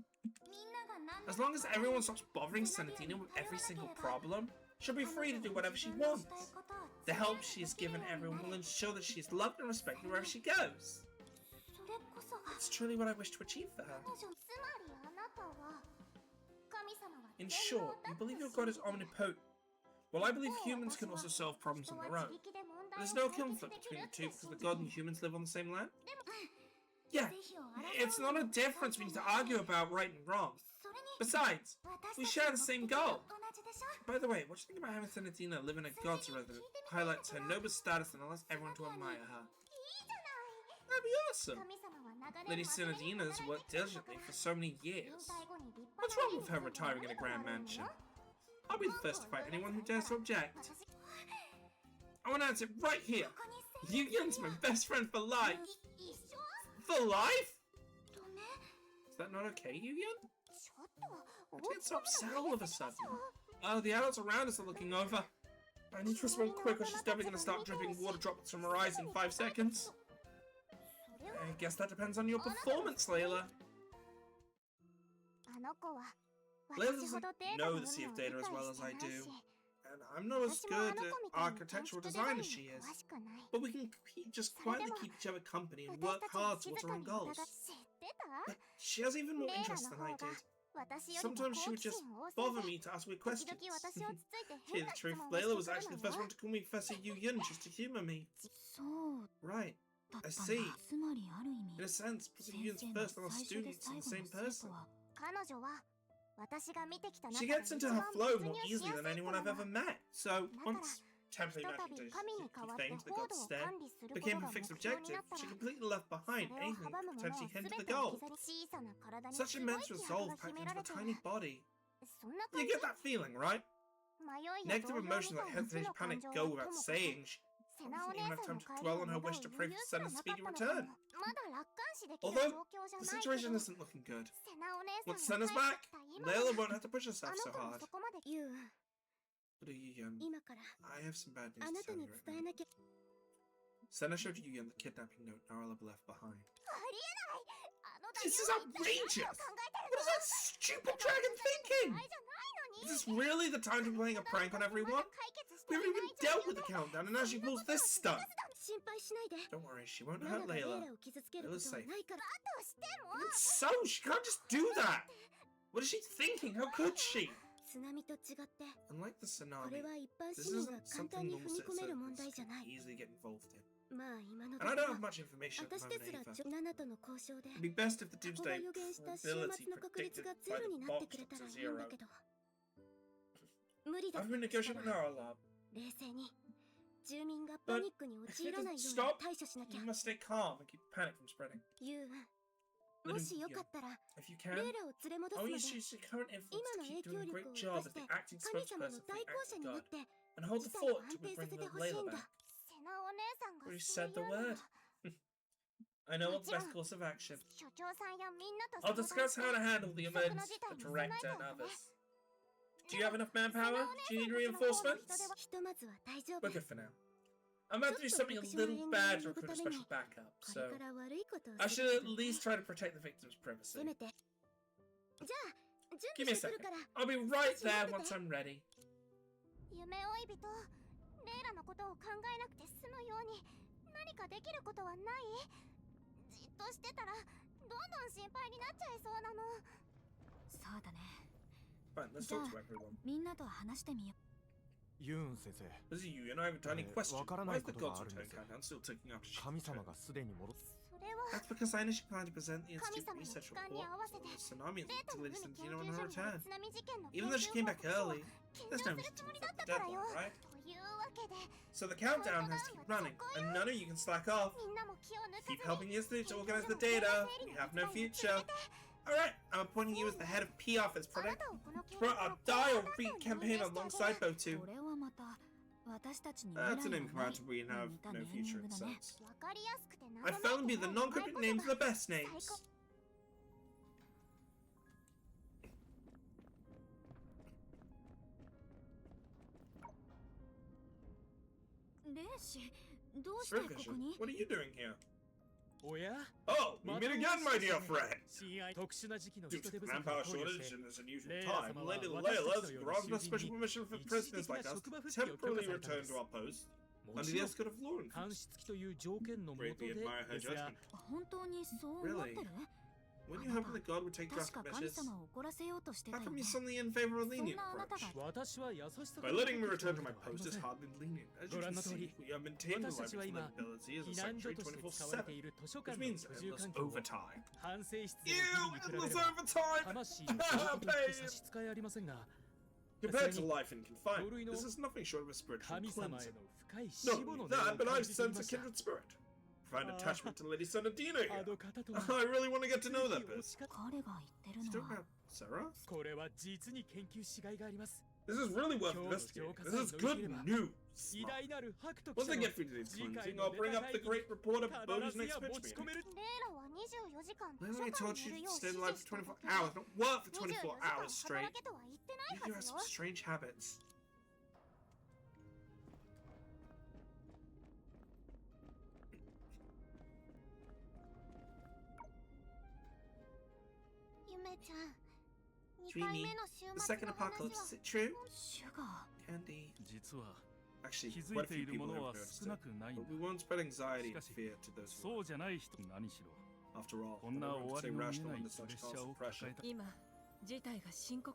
As long as everyone stops bothering Senadina with every single problem, she'll be free to do whatever she wants. The help she has given everyone will ensure that she is loved and respected wherever she goes. It's truly what I wish to achieve for her. In short, you believe your god is omnipotent. Well, I believe humans can also solve problems on their own. There's no conflict between the two because the god and humans live on the same land. Yeah, it's not a difference we need to argue about right and wrong. Besides, we share the same goal. By the way, what do you think about having Senadina live in a god's residence? Highlights her noble status and allows everyone to admire her. That'd be awesome. Lady Senadina has worked diligently for so many years. What's wrong with her retiring in a grand mansion? I'll be the first to fight anyone who dares to object. I want to announce it right here. Yu Yun's my best friend for life. For life? Is that not okay, Yu Yun? I get so upset all of a sudden. Oh, the adults around us are looking over. I need to respond quick or she's definitely going to start dripping water droplets from her eyes in 5 seconds. I guess that depends on your performance, Layla. Layla doesn't know the Sea of Data as well as I do. And I'm not as good at architectural design as she is. But we can just quietly keep each other company and work hard towards our own goals. But she has even more interest than I did. Sometimes she would just bother me to ask weird questions. To tell you the truth, Layla was actually the first one to call me Professor Yu Yun just to humour me. Right, I see. In a sense, Professor Yu Yun's first and last students are the same person. She gets into her flow more easily than anyone I've ever met, so once temporary magic things the god's stead became her fixed objective, she completely left behind anything that could potentially hinder the goal. Such immense resolve packed into a tiny body. You get that feeling, right? Negative emotions like hesitation, panic go without saying. She didn't even have time to dwell on her wish to pray for Senna's speedy return. Although, the situation isn't looking good. Once Senna's back, Layla won't have to push herself so hard. But Yuyan, I have some bad news to tell you right now. Senna showed Yuyan the kidnapping note Narla left behind. This is outrageous! What is that stupid dragon thinking? Is this really the time to be playing a prank on everyone? We haven't even dealt with the countdown, and now she pulls this stunt. Don't worry, she won't hurt Layla. Layla's safe. Even so, she can't just do that! What is she thinking? How could she? Unlike the tsunami, this isn't something normal citizens can easily get involved in. And I don't have much information at the moment either. It'd be best if the Doomsday probability predicted by the box got to 0. I've been negotiating with Narla. But if it doesn't stop, you must stay calm and keep panic from spreading. If you can, I want you to use your current influence to keep doing a great job as the acting spokesperson for the Act of God, and hold the fort till we bring the Layla back. We said the word. I know what's the best course of action. I'll discuss how to handle the emergency with the director and others. Do you have enough manpower? Do you need reinforcements? We're good for now. I'm about to do something a little bad to recruit a special backup, so I should at least try to protect the victim's privacy. Give me a second. I'll be right there once I'm ready. Fine, let's talk to everyone. This is you, and I have a tiny question. Why is the God's Return countdown still ticking after she's returned? That's because I initially planned to present the Institute research report on the tsunami to Lady Santino on her return. Even though she came back early, there's no reason to move up the deadline, right? So the countdown has to keep running, and none of you can slack off. Keep helping the Institute to organize the data. We have no future. Alright, I'm appointing you as the head of PR for this project. I'll die or beat campaign alongside Botu. That's an incorrect we have no future in sense. I found be the non-cryptic names are the best names. Swiftvision, what are you doing here? Oh, we meet again, my dear friend! Due to the manpower shortage in this unusual time, Lady Layla's granted a special permission for prisoners like us to temporarily return to our post under the escort of law enforcement. Greatly admire her judgment. Really? When you hoping that God would take drastic measures, how come you're suddenly in favor of a lenient approach? By letting me return to my post is hardly lenient. As you can see, we have maintained the library ability as a secretary 24/7, which means endless overtime. Ew, endless overtime! Pain! Compared to life in confinement, this is nothing short of a spiritual cleansing. Not only that, but I've sensed a kindred spirit. Find attachment to Lady Senadina here. I really want to get to know that bit. Still about Sarah? This is really worth investigating. This is good news. Once I get through today's cleansing, I'll bring up the great report of Bodu's next pitch meeting. Layla told you to stay alive for 24 hours, not work for 24 hours straight. You have some strange habits. Dreamy, the second apocalypse, is it true? Candy. Actually, quite a few people have noticed it, but we won't spread anxiety and fear to those who are. After all, no one can say rational under such constant pressure.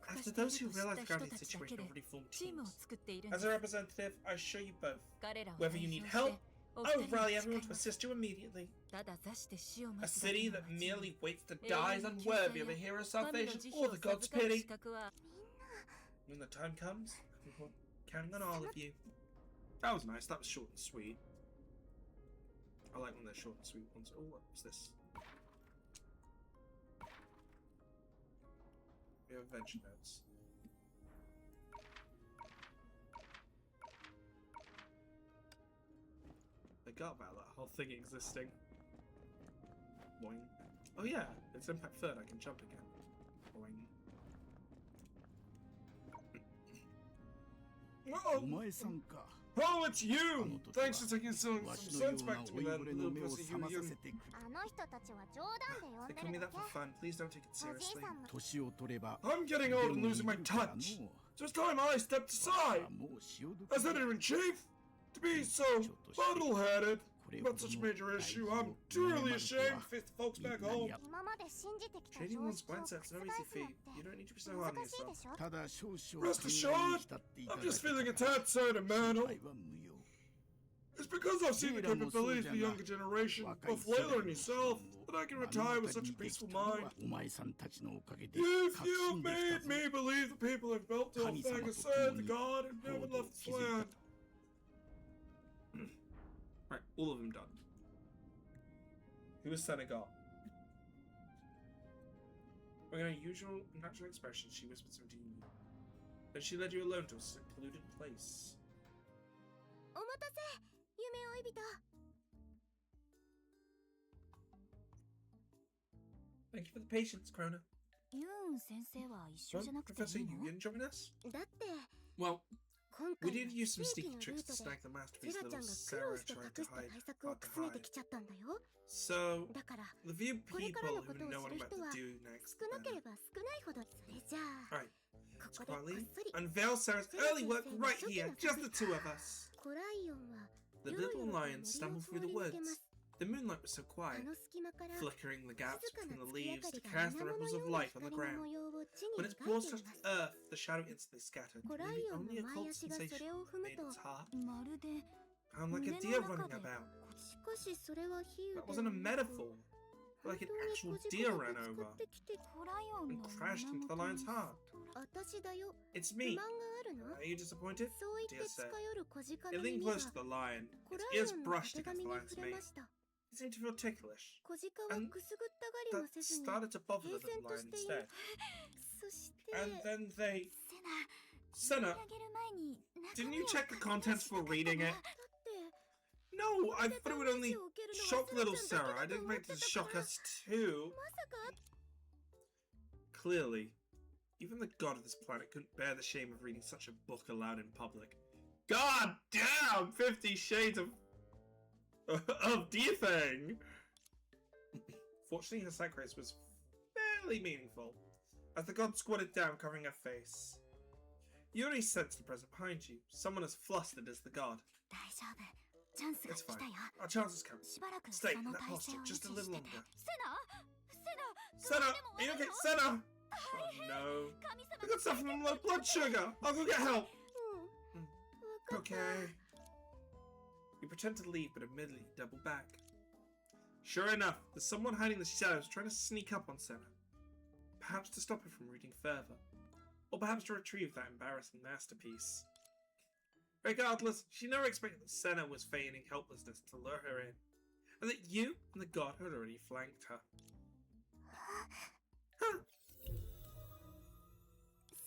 After those who realize the gravity situation already formed teams. As a representative, I assure you both, whether you need help, I would rally everyone to assist you immediately. A city that merely waits to die is unworthy of a hero's salvation or the god's pity. When the time comes, I'm counting on all of you. That was nice. That was short and sweet. I like when they're short and sweet ones. Oh, what's this? We have adventure notes. I forgot about that whole thing existing. Boing. Oh yeah, it's Impact Third. I can jump again. Boing. Oh, it's you! Thanks for taking some sense back to me then, little pussy you. あの人たちは冗談で呼ん They で call る me だ that け for fun. Please don't take it おじい seriously. さんも I'm getting old and losing my touch. So it's time I stepped aside. As editor-in-chief, to be so muddle-headed about such a major issue, I'm truly ashamed to face the folks back home. 今まで信じてきた Changing 常 one's 識を覆す mindset's の no っ easy て feat. You don't need to be so hard on 難しい yourself. でしょ Rest assured, I'm just feeling a tad sentimental. It's because I've seen the capabilities of the younger generation, both Layla and yourself, that I can retire with such a peaceful mind. If you've made me believe the people have built Dolphanga served the god and never left this land. Right, all of them done. Who is Senegal? With her usual natural expression, she whispered something to you. Then she led you alone to a secluded place. お待たせ夢追い人 Thank you for the patience, Krona. ユーン先生は一緒 Won't じゃなくて Professor いいの Yuyan join us? だって Well, 今 we 回 did の use some 地域 sneaky のル tricks ー to トで snag the セ masterpiece ラ little ちゃんが苦 Sarah 労して tried 隠 to した対 hide. 策を hard to くすねて hide. きちゃったんだよ So, だから the few これから people の who ことを know 知 what る I'm 人 about は to do next. 少なければ少ないほどそれじゃあ Alright, ここでこっ quietly そり unveil Sarah's early work right here, just the two of us. コライオンは The よろ little よろと lion 森を stumbled 通 through the り抜けま woods. す The moonlight was so あ quiet, の隙間から flickering the gaps 静か between な the 月明 leaves か to りが cast the 水面 ripples のよ of うな light on the 光の ground. 模様を地に When 描 its いて paws い touched ます the earth, the shadow instantly scattered, コライ leaving オン only の a 前 cold 足がそ sensation れを踏む made と its heart. まるで I'm like a 胸 deer の running 中で about. しかしそれは比喩 That wasn't a metaphor. 本 Like 当 an に actual 小鹿 deer が ran ぶつ over かってきてコライオン and の crashed into the 胸 lion's 元に heart. 私だよ It's 不 me. 満があるの Are you disappointed? そう言って Dear 近 said. 寄る小鹿 It の leaned 耳が close to the lion. コラ Its イ ears オンの brushed 手 against 紙 the に lion's 触れ mane. ました It seemed to feel ticklish. 小鹿は And くすぐったがりも That せずに started to bother 平 the little 然と lion している instead. そして And then they... セナ Senna, あげる前に didn't 中 you 身を check the 確認 contents しなか before った reading な it? だって No, I これで thought it would ダメー only ジを受けるのは shock セラ little ちゃんだ Sarah. I けだと didn't 思っ expect て it to た shock から us too. まさか Clearly, even the god of this planet couldn't bear the shame of reading such a book aloud in public. God damn! 50 Shades of Defang! Fortunately, her sacrifice was fairly meaningful, as the god squatted down, covering her face. You already sensed the presence behind you. Someone as flustered as the god. 大丈夫チャンスが It's 来た fine. よ Our chance has come. しばらく Stay そ in の that 体 posture 勢を維持 just a して little て longer. セナ Senna! Are you okay? Senna! Oh no. 神様 I got suffering from low blood sugar! I'll go get help! うん分かった Okay. You pretend to leave, but admittedly double back. Sure enough, there's someone hiding in the shadows trying to sneak up on Senna. Perhaps to stop her from reading further. Or perhaps to retrieve that embarrassing masterpiece. Regardless, she never expected that Senna was feigning helplessness to lure her in, and that you and the god had already flanked her. Huh.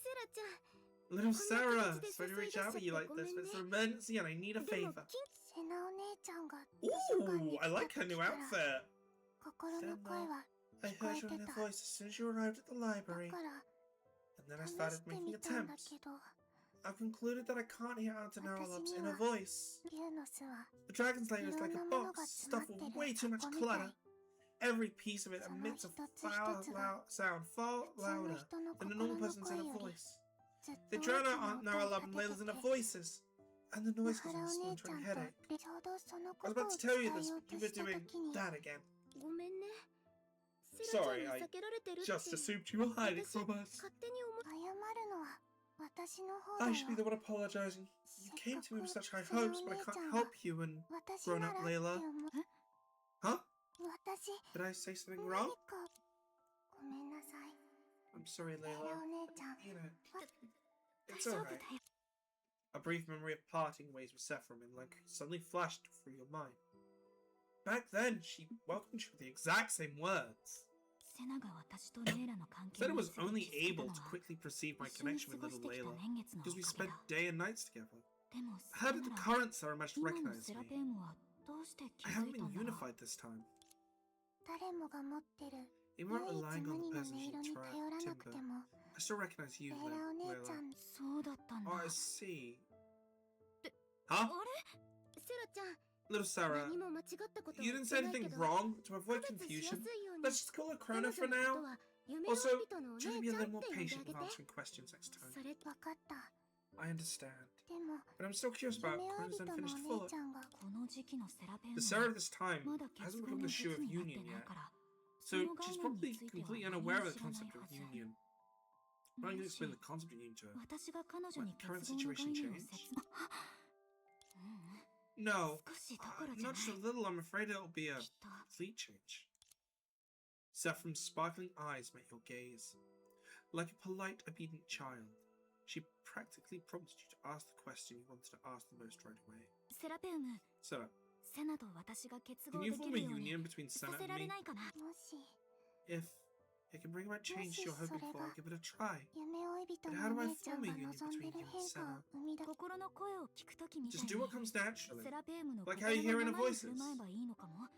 セラちゃん Little Sarah, こんな形で sorry to reach 誘い出しちゃ out って at you like ごめん this, ね but it's an emergency and I need a でも favor. セナお姉ちゃんが図書館 Ooh, に I 来 like た her new 時から outfit. 心の声は I heard your inner voice as soon as you arrived at the だ library, から and then I 試 started して making みたんだ attempts. けど I've concluded that I can't hear out an Arlob's inner 私には voice. 竜の巣は The Dragon's Lair is like a いろんなものが box 詰まっ stuffed て with る way too much 箱みたい clutter. Every piece of it その emits a 一つ一つが sound far 普通の louder 人の than a 心 normal の person's 声 inner より voice. ずっ They と drown 大き out な Aunt 音を Naralab 立 and て Layla's て inner て voices, and the マ noise ハ gives ラ me お a 姉 splintering ちゃん headache. とちょうどその I こ was と about を to 伝 tell you え this, よう but と you were した doing 時に that again. ごめんねセラちゃん Sorry, に I 避けられてるって just assumed you were hiding 私 from us. 勝手に思っ謝るのは私の方だ I よ should be the one apologizing. You came to me with such high hopes, but I can't help you and 私 grown な up らって Layla. 思う Huh? 私 Did I say something 何 wrong? かごめんなさい I'm sorry, レイラ Layla. お姉ちゃん You know, 大 it's 丈夫だ alright. よ A brief memory of parting ways with Sephiroth and Lanku suddenly flashed through your mind. Back then, she welcomed you with the exact same words. Senna was only able to quickly perceive my connection with little Layla because we spent day and nights together. How did the current Sarah manage to recognize me? I haven't been unified this time. Even without relying on the person she Timber, I still recognize you, Layla. Oh, I see. Huh? Little Sarah, you didn't say anything wrong. To avoid confusion, let's just call her Krona for now. Also, try to be a little more patient with answering questions next time. I understand. But I'm still curious about Krona's unfinished thought. The Sarah of this time hasn't become the shoe of union yet. So she's probably completely unaware of the concept of union. I'm not going to explain the concept of union to her. What, current situation changed? No, not just a little. I'm afraid it'll be a complete change. Sephiroth's sparkling eyes met your gaze. Like a polite, obedient child, she practically prompted you to ask the question you wanted to ask the most right away. So, can you form a union between Senna and me? If it can bring about change you're hoping for, I'll give it a try. But how do I form a union between you and Senna? Just do what comes naturally, like how you hear in her voices.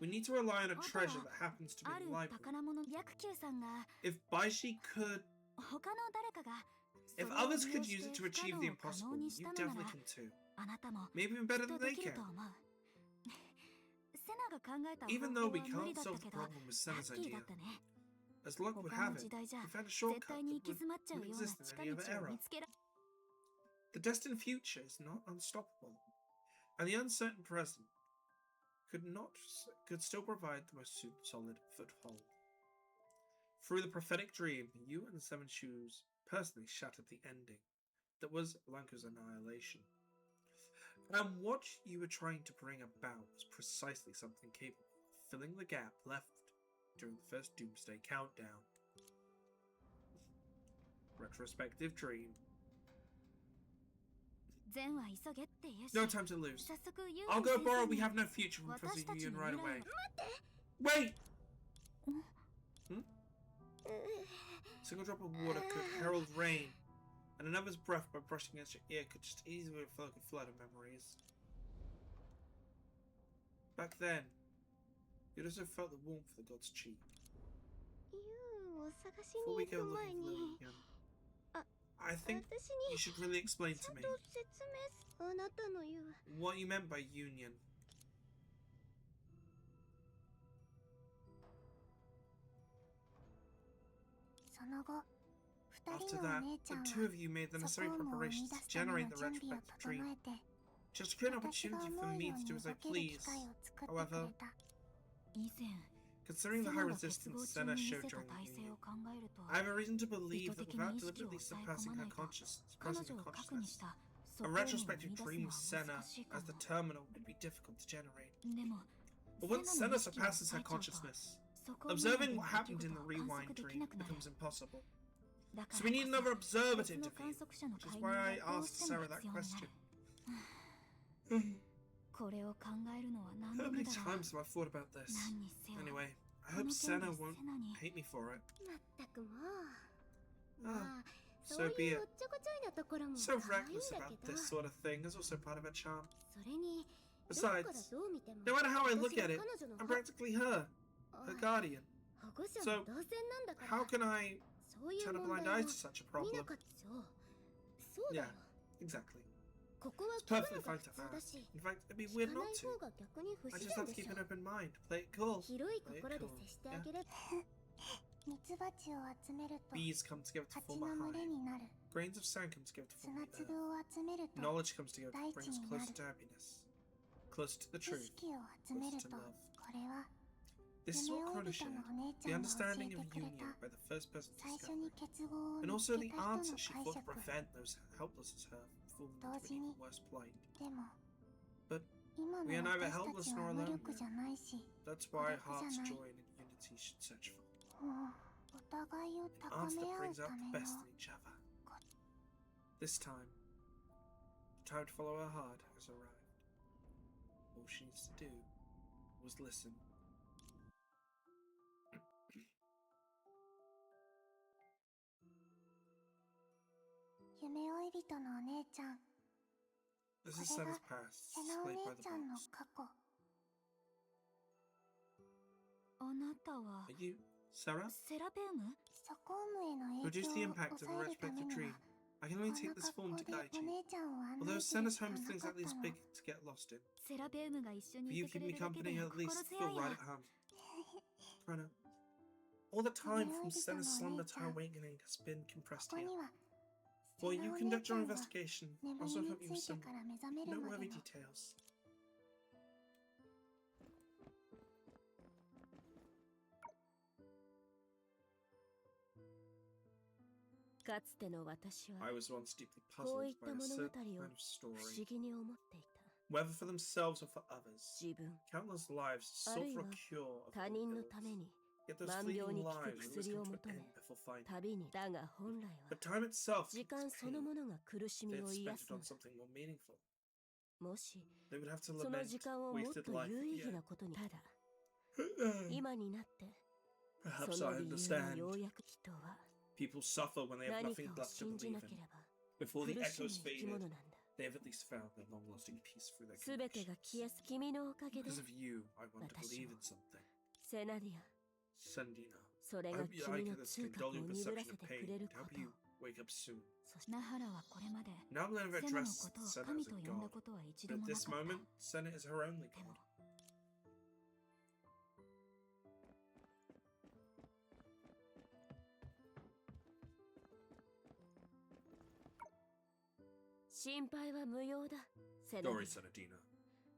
We need to rely on a treasure that happens to be in the library. If Baishi could... If others could use it to achieve the impossible, you definitely can too. Maybe even better than they can. Even though we can't solve the problem with Senna's idea, as luck would have it, we found a shortcut that wouldn't exist in any other era. The destined future is not unstoppable, and the uncertain present could still provide the most solid foothold. Through the prophetic dream, you and the Seven Shoes personally shattered the ending that was Lanku's annihilation. And what you were trying to bring about was precisely something capable of filling the gap left during the first Doomsday Countdown. Retrospective dream. No time to lose. I'll go borrow We Have No Future from Professor Yuan right away. Wait! A single drop of water could herald rain, and another's breath by brushing against your ear could just easily evoke a flood of memories. Back then, you'd also felt the warmth of the god's cheek. Before we go looking for Lily again, I think you should really explain to me what you meant by union. After that, the two of you made the necessary preparations to generate the retrospective dream. Just to create an opportunity for me to do as I please. However, considering the high resistance Senna showed during the union, I have a reason to believe that without deliberately surpassing her consciousness, a retrospective dream with Senna as the terminal would be difficult to generate. But once Senna surpasses her consciousness, observing what happened in the rewind dream becomes impossible. So we need another observer to intervene, which is why I asked Sarah that question. How many times have I thought about this? Anyway, I hope Senna won't hate me for it. So be it. So reckless about this sort of thing is also part of her charm. Besides, no matter how I look at it, I'm practically her guardian. So, how can I turn a blind eye to such a problem? Yeah, exactly. It's perfectly fine to ask. In fact, it'd be weird not to. I just have to keep an open mind. Play it cool. Play it cool. Yeah. Bees come together to form a hive. Grains of sand come together to form the earth. Knowledge comes together to bring us closer to happiness. Closer to the truth. Closer to love. This is what Krona shared, the understanding of union by the first person to discover, and also the answer she thought to prevent those helpless as her from falling into an even worse plight. But we are neither helpless nor alone. That's why heart's joy and unity should search for. An answer that brings out the best in each other. This time, the time to follow her heart has arrived. All she needs to do was listen. This is Senna's past, displayed by the box. Are you Sarah? Reduce the impact of a retrospective dream. I can only take this form to guide you. Although Senna's home is things like this big to get lost in. For you keep me company, at least feel right at home. Corona. All the time from Senna's slumber to her awakening has been compressed here. While you conduct your investigation, also help you with some noteworthy details. I was once deeply puzzled by a certain kind of story, whether for themselves or for others. Countless lives sought for a cure of illness. Yet those fleeting lives always come to an end before finding. But time itself is pain. They had spent it on something more meaningful. They would have to lament wasted life at the end. Perhaps I understand. People suffer when they have nothing left to believe in. Before the echoes faded, they have at least found their long-lasting peace through their convictions. Because of you, I want to believe in something. Sandina, I hope I can condole your perception of pain and help you wake up soon. Now I'm never addressed Senna as a god, but at this moment, Senna is her only god. Don't worry, Senadina.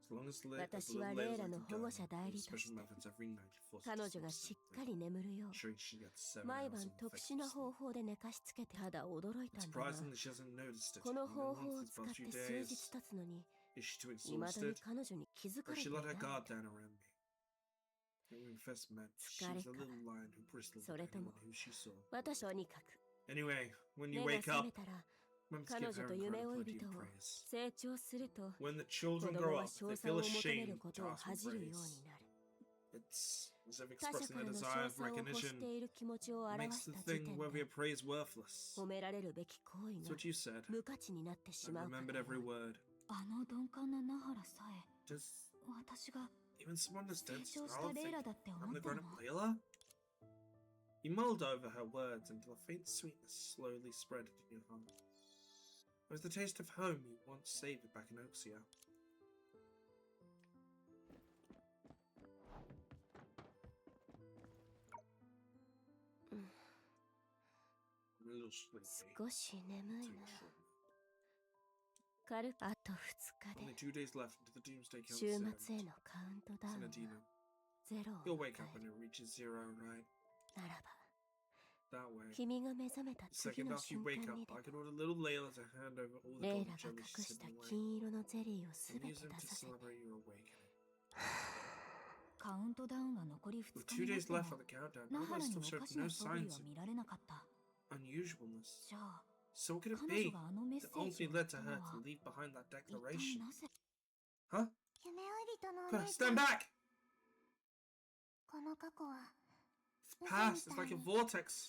As long as Layla can guide special methods every night for ensuring she gets 7 hours of effective sleep. It's surprising that she hasn't noticed it even once these past few days. Is she too exhausted? Or she let her guard down around me? When we first met, she was a little lion who bristled at anyone who she saw. Anyway, when you wake up, remember to give her plenty of praise. When the children grow up, they feel ashamed to ask for praise. It's as if expressing a desire of recognition makes the thing worthy of praise worthless. That's what you said. I remembered every word. Does even someone as dense as Harlan think I'm the grown-up Layla? He mulled over her words until a faint sweetness slowly spread in your heart. It was the taste of home you once savoured back in Oxia. I'm a little sleepy. Only 2 days left until the Doomsday Countdown. Senadina, you'll wake up when it reaches 0, right? That way. The second after you wake up, I can order little Layla to hand over all the golden jellies she's hidden away. And use them to celebrate your awakening. With 2 days left on the countdown, Nahara still showed no signs of unusualness. So what could it be that ultimately led to her to leave behind that declaration? Huh? Stand back! The past is like a vortex,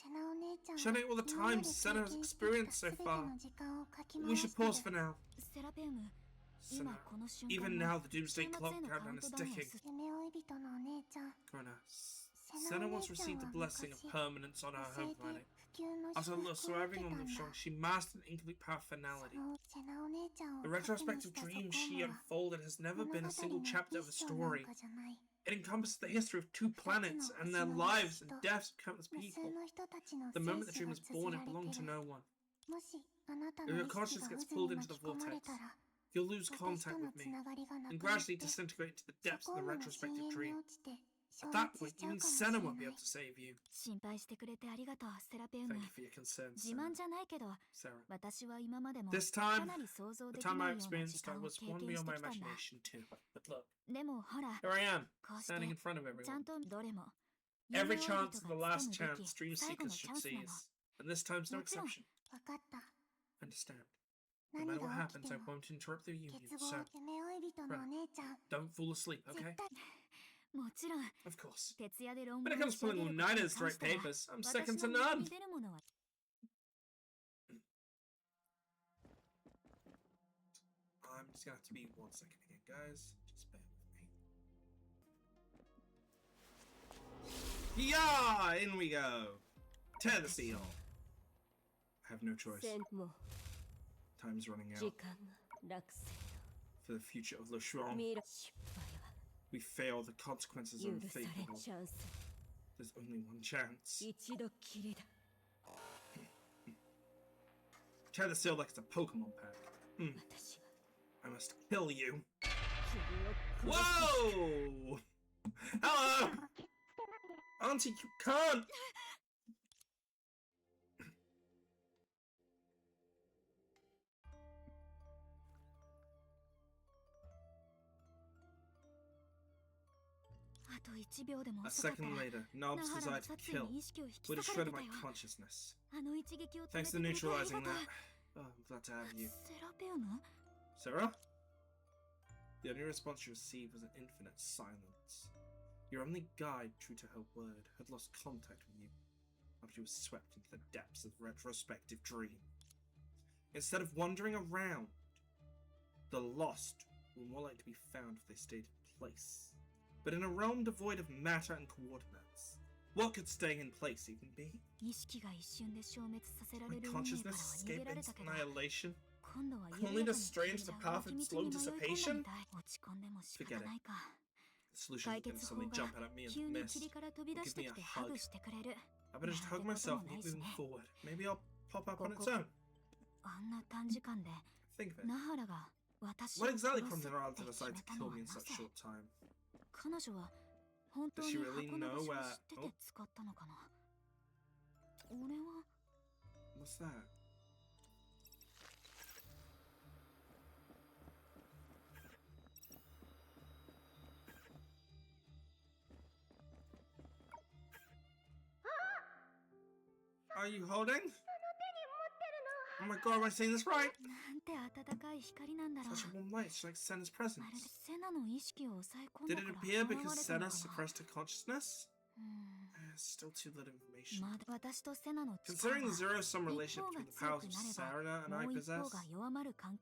shedding all the time Senna has experienced so far. We should pause for now. Senna, even now the Doomsday Clock countdown is ticking. Corona, Senna once received the blessing of permanence on her home planet. After surviving on the shock, she mastered incomplete power finality. The retrospective dream she unfolded has never been a single chapter of a story. It encompasses the history of 2 planets and their lives and deaths of countless people. The moment the dream was born, it belonged to no one. If your conscience gets pulled into the vortex, you'll lose contact with me, and gradually disintegrate into the depths of the retrospective dream. At that point, even Senna won't be able to save you. Thank you for your concern, Sarah. This time, the time I experienced, I was one beyond my imagination too. But look, here I am, standing in front of everyone. Every chance is the last chance dream seekers should seize, and this time's no exception. Understand. No matter what happens, I won't interrupt the union, so don't fall asleep, okay? Of course. When it comes to pulling all-nighters to write papers, I'm second to none! I'm just gonna have to be 1 second again, guys. Just bear with me. Yeah! In we go! Tear the seal! I have no choice. Time's running out. For the future of Le Chouan. We fail, the consequences are unfavorable. There's only one chance. Tear the seal like it's a Pokemon pack. I must kill you. Whoa! Hello! Auntie, you can't! A second later, Nob's desire to kill would have shredded my consciousness. Thanks to neutralizing that, oh, I'm glad to have you. Sarah? The only response she received was an infinite silence. Your only guide, true to her word, had lost contact with you after she was swept into the depths of the retrospective dream. Instead of wandering around, the lost were more likely to be found if they stayed in place. But in a realm devoid of matter and coordinates, what could staying in place even be? My consciousness escape instant annihilation? Only to stray into the path of slow dissipation? Forget it. The solution is going to suddenly jump out at me in the mist. Give me a hug. I better just hug myself and keep moving forward. Maybe I'll pop up on its own. Think of it. What exactly prompted Nara to decide to kill me in such short time? Does she really know where... Oh. What's that? Are you holding? Oh my god, am I saying this right? Such a warm light, it's like Senna's presence. Did it appear because Senna suppressed her consciousness? Still too little information. Considering the zero-sum relationship between the powers of Sarah and I possess,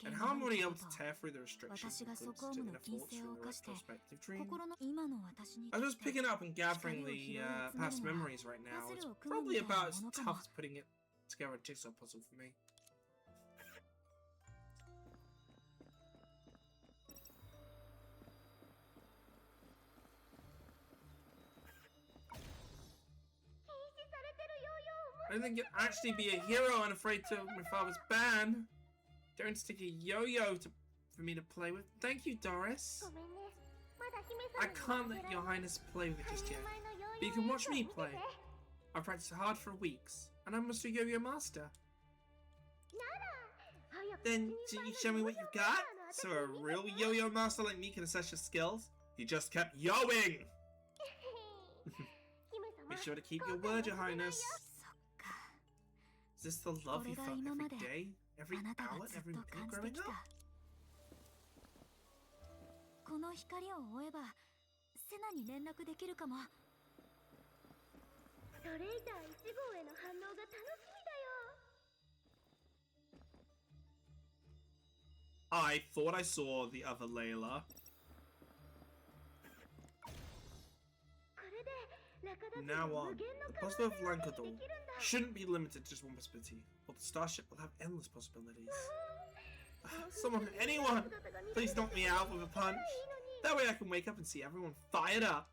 and how I'm already able to tear through the restrictions included to inner thoughts from the retrospective dream, I was just picking up and gathering the past memories right now. It's probably about as tough as putting it together a jigsaw puzzle for me. I didn't think you'd actually be a hero and afraid to my father's ban. Don't stick a yo-yo for me to play with. Thank you, Doris. I can't let your highness play with it just yet, but you can watch me play. I've practiced hard for weeks, and I'm a yo-yo master. Then, can you show me what you've got? So a real yo-yo master like me can assess your skills? You just kept yoing! Be sure to keep your word, your highness. Is this the love you felt every day, every hour, every minute growing up? I thought I saw the other Layla. Now on, the possibility of Lankador shouldn't be limited to just one possibility, or the starship will have endless possibilities. Someone, anyone, please knock me out with a punch. That way I can wake up and see everyone fired up.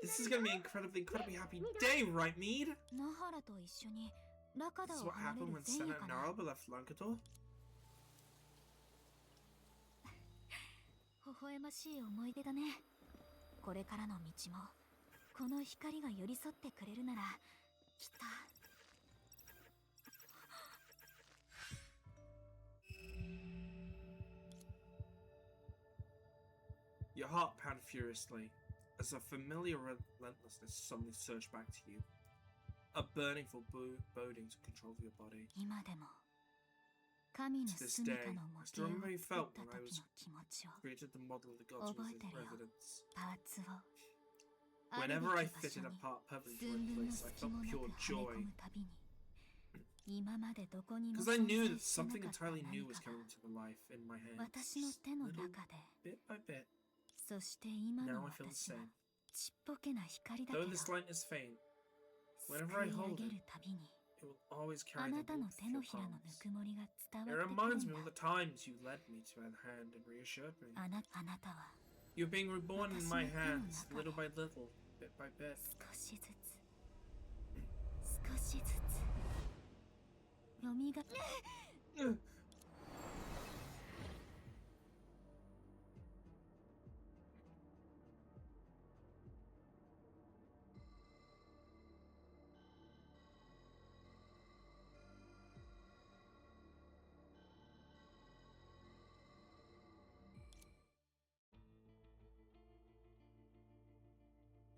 This is going to be an incredibly happy day, right, Mead? This is what happened when Senna and Naraba left Lankador? Your heart pounded furiously as a familiar relentlessness suddenly surged back to you. A burning foreboding took control of your body. To this day, I still remember how you felt when I was created the model of the god's residence. Whenever I fitted a part perfectly to my place, I felt pure joy. Because I knew that something entirely new was coming to the life in my hands, little bit by bit. Now I feel the same. Though this lightness fade, whenever I hold it, it will always carry the warmth of your palms. It reminds me of the times you led me to my hand and reassured me. You're being reborn in my hands, little by little, bit by bit.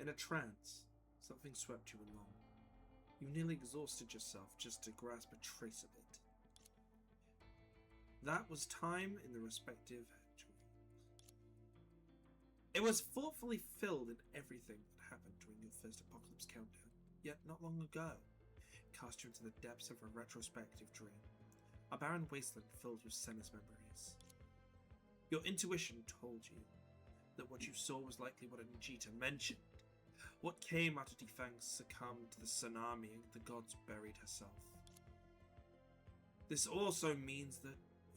In a trance, something swept you along. You nearly exhausted yourself just to grasp a trace of it. That was time in the respective dreams. It was thoughtfully filled in everything that happened during your first apocalypse countdown, yet not long ago, it cast you into the depths of a retrospective dream. A barren wasteland filled your sense memories. Your intuition told you that what you saw was likely what Nijita mentioned. What came after Defang succumbed to the tsunami and the gods buried herself. This also means that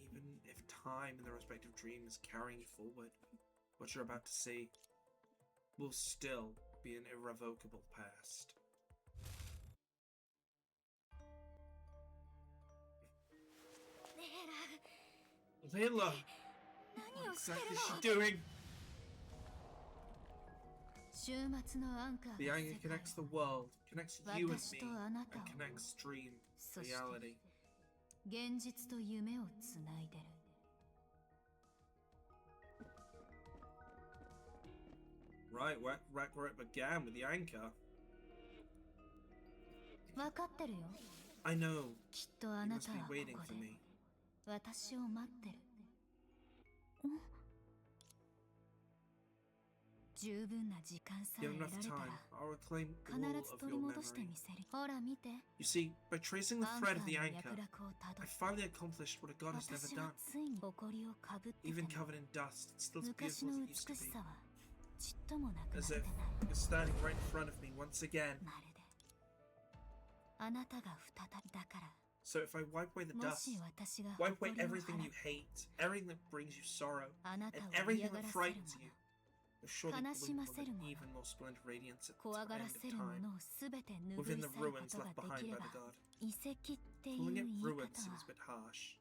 even if time in the respective dream is carrying you forward, what you're about to see will still be an irrevocable past. Layla! What exactly is she doing? The anger connects the world, connects you and me, and connects dream, reality. Right, where it began with the anchor. I know. You must be waiting for me. Give enough time, I'll reclaim all of your memory. You see, by tracing the thread of the anchor, I finally accomplished what a god has never done. Even covered in dust, it's still as beautiful as it used to be. As if you're standing right in front of me once again. So if I wipe away the dust, wipe away everything you hate, everything that brings you sorrow, and everything that frightens you, will surely bloom with an even more splendid radiance at the end of time, within the ruins left behind by the god. Calling it ruins seems a bit harsh.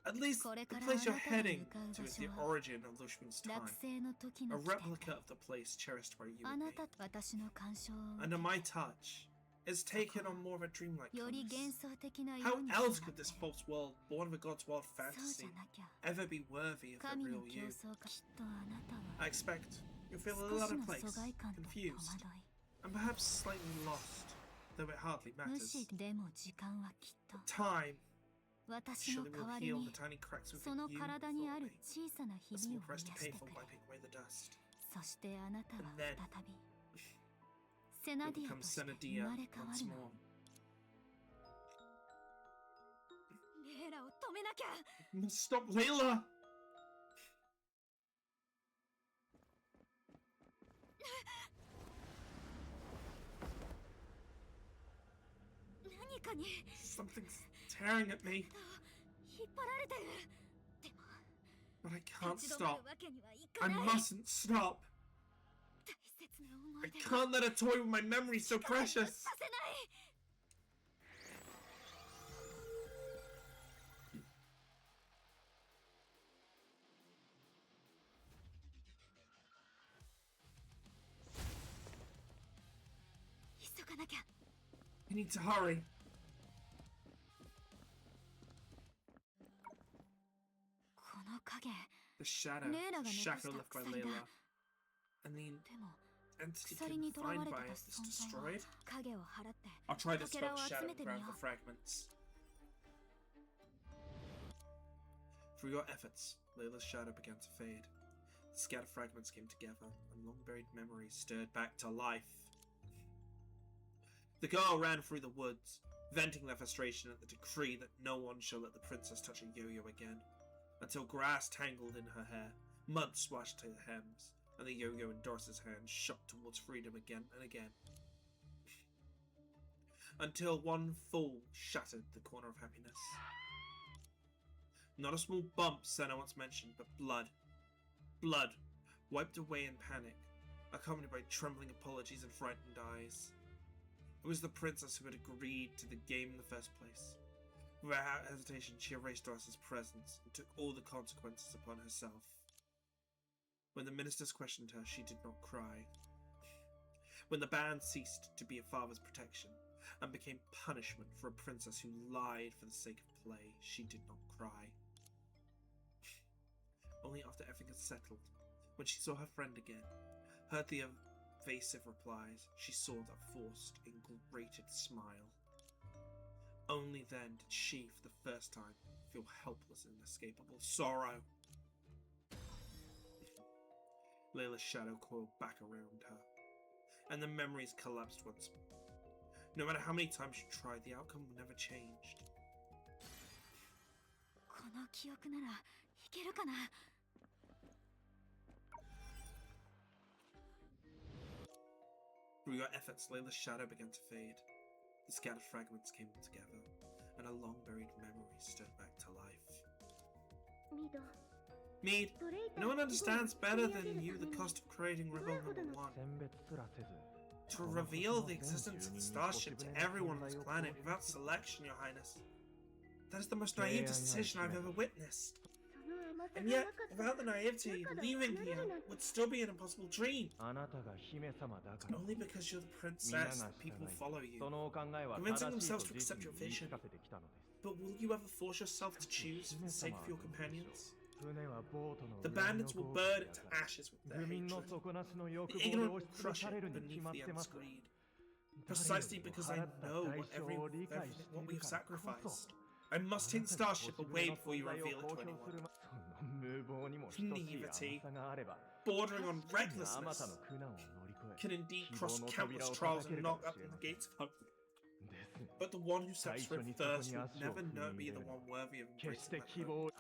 At least, the place you're heading to is the origin of Lushman's time, a replica of the place cherished by you and me. Under my touch, it's taken on more of a dreamlike promise. How else could this false world, born of a god's wild fantasy, ever be worthy of the real you? I expect you'll feel a lot of place, confused, and perhaps slightly lost, though it hardly matters. But time surely will heal the tiny cracks within you for me, as the rest to pay for wiping away the dust. And then you'll become Senadia once more. You must stop Layla! Something's tearing at me. But I can't stop. I mustn't stop. I can't let her toy with my memory so precious. I need to hurry. The shadow left by Layla, and the entity confined by it is destroyed. I'll try to spell shadow and grab the fragments. Through your efforts, Layla's shadow began to fade. The scattered fragments came together, and long-buried memories stirred back to life. The girl ran through the woods, venting their frustration at the decree that no one shall let the princess touch a yo-yo again, until grass tangled in her hair, mud splashed her hems, and the yo-yo in Doris's hand shot towards freedom again and again. Until one fall shattered the corner of happiness. Not a small bump Senna once mentioned, but blood. Blood, wiped away in panic, accompanied by trembling apologies and frightened eyes. It was the princess who had agreed to the game in the first place. Without hesitation, she erased Doris's presence and took all the consequences upon herself. When the ministers questioned her, she did not cry. When the band ceased to be a father's protection and became punishment for a princess who lied for the sake of play, she did not cry. Only after everything had settled, when she saw her friend again, heard the evasive replies, she saw that forced, ingrated smile. Only then did she, for the first time, feel helpless in inescapable sorrow. Layla's shadow coiled back around her, and the memories collapsed once more. No matter how many times she tried, the outcome never changed. この記憶ならいけるかな。 Through your efforts, Layla's shadow began to fade. The scattered fragments came together, and a long-buried memory stirred back to life. Mead, no one understands better than you the cost of creating Rebel Number 1. To reveal the existence of the starship to everyone on this planet without selection, Your Highness. That is the most naive decision I've ever witnessed. And yet, without the naivety, leaving here would still be an impossible dream. Only because you're the princess that people follow you, convincing themselves to accept your vision. But will you ever force yourself to choose for the sake of your companions? The bandits will burn it to ashes with their hatred. The ignorant will crush it beneath the endless greed. Precisely because I know what we have sacrificed. I must take the starship away before you reveal it to anyone. Naivety, bordering on recklessness, can indeed cross countless trials and knock up the gates of hope. But the one who steps for it first will never be the one worthy of embracing that hope.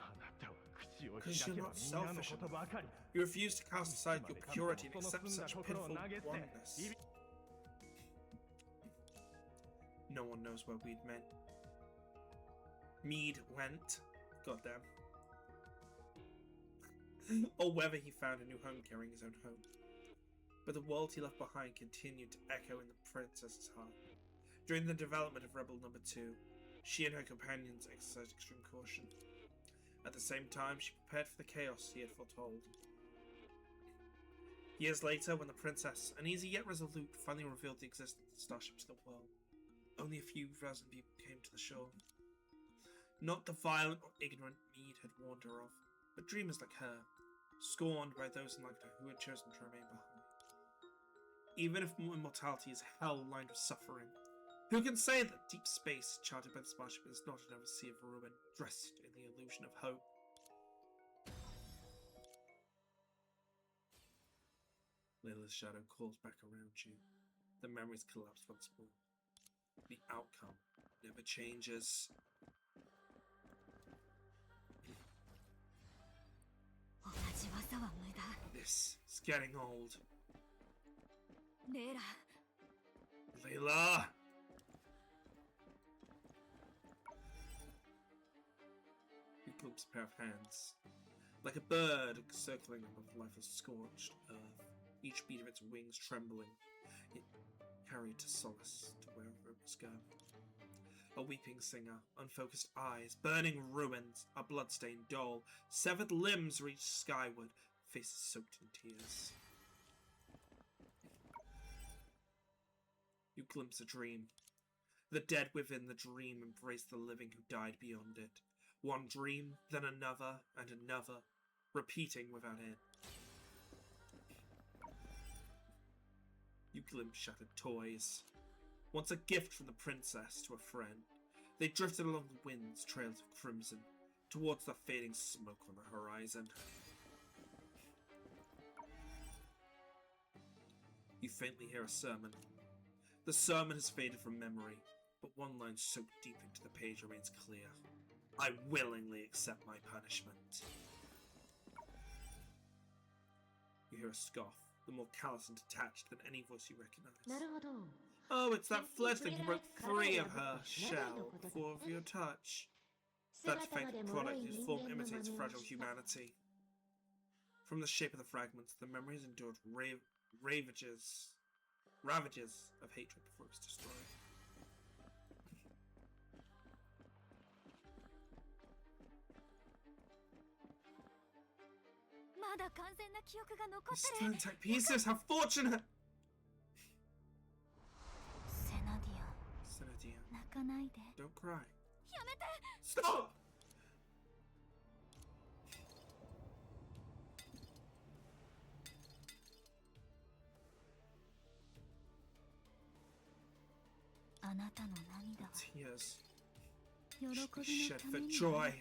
Because you're not selfish enough. You refuse to cast aside your purity and accept such pitiful oneness. No one knows where Mead went. Goddamn. Or whether he found a new home carrying his own hope. But the world he left behind continued to echo in the princess's heart. During the development of Rebel Number 2, she and her companions exercised extreme caution. At the same time, she prepared for the chaos he had foretold. Years later, when the princess, uneasy yet resolute, finally revealed the existence of the starship to the world, only a few thousand people came to the shore. Not the violent or ignorant Mead had warned her of, but dreamers like her, scorned by those like her who had chosen to remain behind. Even if immortality is hell lined with suffering, who can say that deep space charted by the starship is not another sea of ruin, dressed in the illusion of hope? Layla's shadow calls back around you. The memories collapse once more. The outcome never changes. This is getting old. Layla! You glimpse a pair of hands. Like a bird circling above lifeless scorched earth, each beat of its wings trembling, it carried to solace to wherever it was going. A weeping singer, unfocused eyes, burning ruins, a blood-stained doll, severed limbs reached skyward, faces soaked in tears. You glimpse a dream. The dead within the dream embrace the living who died beyond it. One dream, then another, and another, repeating without end. You glimpse shattered toys. Once a gift from the princess to a friend, they drifted along the winds, trails of crimson, towards the fading smoke on the horizon. You faintly hear a sermon. The sermon has faded from memory, but one line soaked deep into the page remains clear. I willingly accept my punishment. You hear a scoff, the more callous and detached than any voice you recognize. Oh, it's that fledgling who broke free of her shell before of your touch. That faint product whose form imitates fragile humanity. From the shape of the fragments, the memory has endured ravages of hatred before it was destroyed. These still intact pieces, how fortunate! Senadian, don't cry. Stop! Tears should be shed for joy.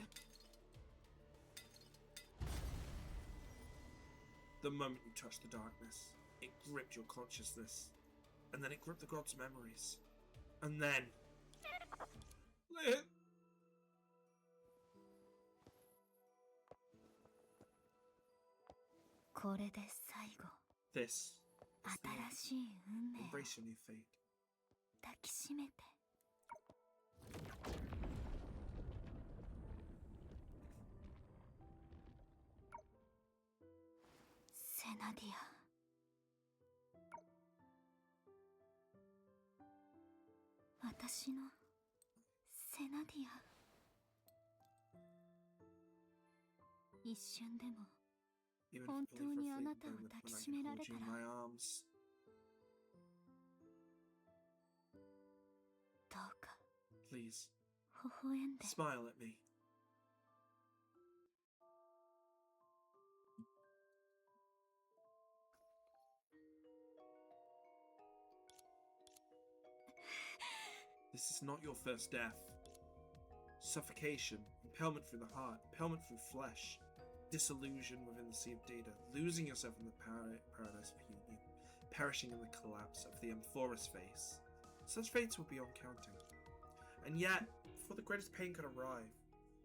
The moment you touched the darkness, it gripped your consciousness, and then it gripped the god's memories, and then... This is the end. Embrace your new fate. Even if only for a fleeting moment when I can hold you in my arms. Please, smile at me. This is not your first death. Suffocation, impalement through the heart, impalement through flesh, disillusion within the sea of data, losing yourself in the paradise of union, perishing in the collapse of the amorphous face. Such fates will be uncounting. And yet, before the greatest pain could arrive,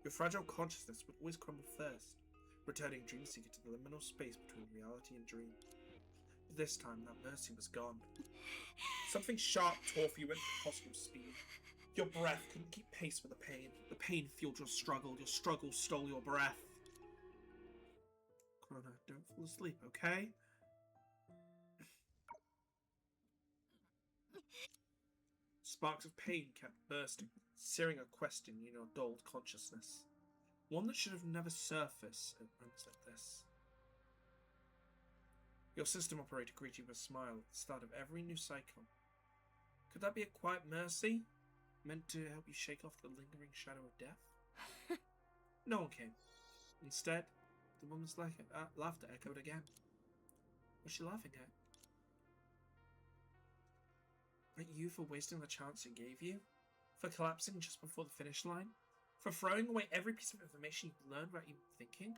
your fragile consciousness would always crumble first, returning Dreamseeker to the liminal space between reality and dream. But this time, that mercy was gone. Something sharp tore for you at impossible speed. Your breath couldn't keep pace with the pain. The pain fueled your struggle stole your breath. Chrono, don't fall asleep, okay? Sparks of pain kept bursting, searing a question in your dulled consciousness. One that should have never surfaced at moments like this. Your system operator greeted you with a smile at the start of every new cycle. Could that be a quiet mercy, meant to help you shake off the lingering shadow of death? No one came. Instead, the woman's laughter echoed again. What's she laughing at? At you for wasting the chance it gave you? For collapsing just before the finish line? For throwing away every piece of information you've learned without even thinking?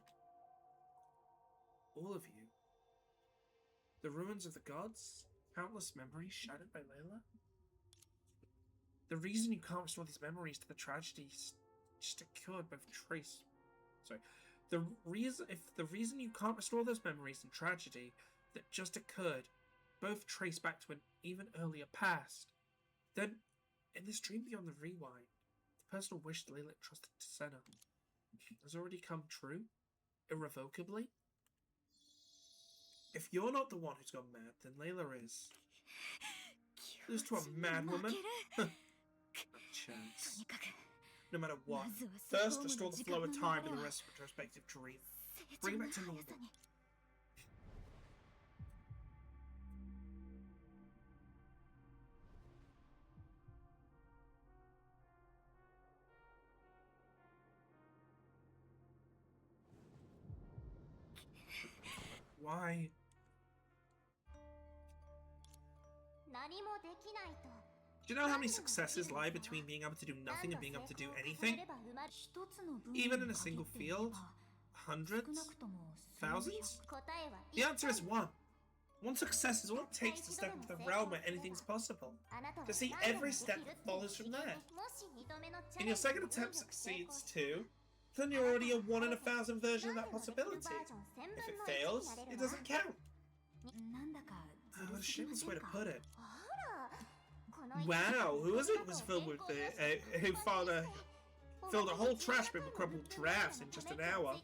All of you. The ruins of the gods? Countless memories shattered by Layla? The reason you can't restore these memories to the tragedies just occurred both trace... Sorry. The reason you can't restore those memories and tragedy that just occurred both trace back to an even earlier past. Then, in this dream beyond the rewind, the personal wish Layla trusted to Senna has already come true? Irrevocably? If you're not the one who's gone mad, then Layla is. Lose to a mad woman? Not a chance. No matter what. First, restore the flow of time in the retrospective dream. Bring it back to normal. Why? 何もできないと Do you know how many successes lie between being able to do nothing and being able to do anything? Even in a single field? Hundreds? Thousands? The answer is one. One success is all it takes to step into the realm where anything's possible. To see every step that follows from there. And your second attempt succeeds too, then you're already a 1 in 1,000 version of that possibility. If it fails, it doesn't count. What a shameless way to put it. Wow, who was it who was filled with who filled a whole trash bin with crumpled giraffes in just an hour?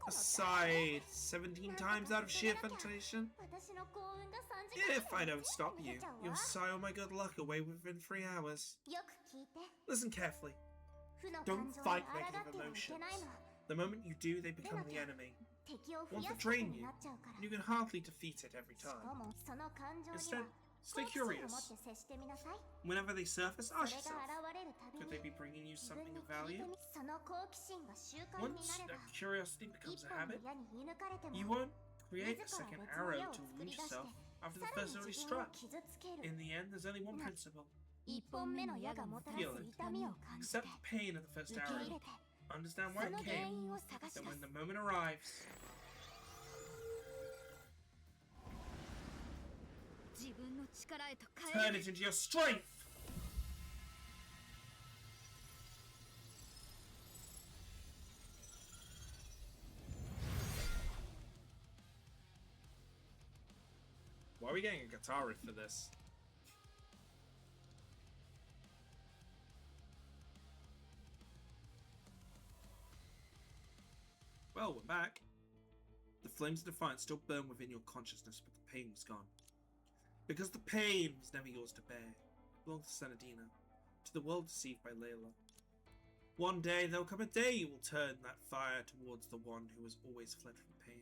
I sighed 17 times out of sheer frustration. If I don't stop you, you'll sigh all my good luck away within 3 hours. Listen carefully. Don't fight negative emotions. The moment you do, they become the enemy. Want to drain you, and you can hardly defeat it every time. Instead, stay curious. Whenever they surface, ask yourself, could they be bringing you something of value? Once that curiosity becomes a habit, you won't create a second arrow to wound yourself after the first already struck. In the end, there's only one principle. Feel it. Accept the pain of the first arrow. Understand why it came. Then when the moment arrives, turn it into your strength! Why are we getting a guitar riff for this? Well, we're back. The flames of defiance still burn within your consciousness, but the pain was gone. Because the pain was never yours to bear. It belonged to Senadina, to the world deceived by Layla. One day, there'll come a day you will turn that fire towards the one who has always fled from pain.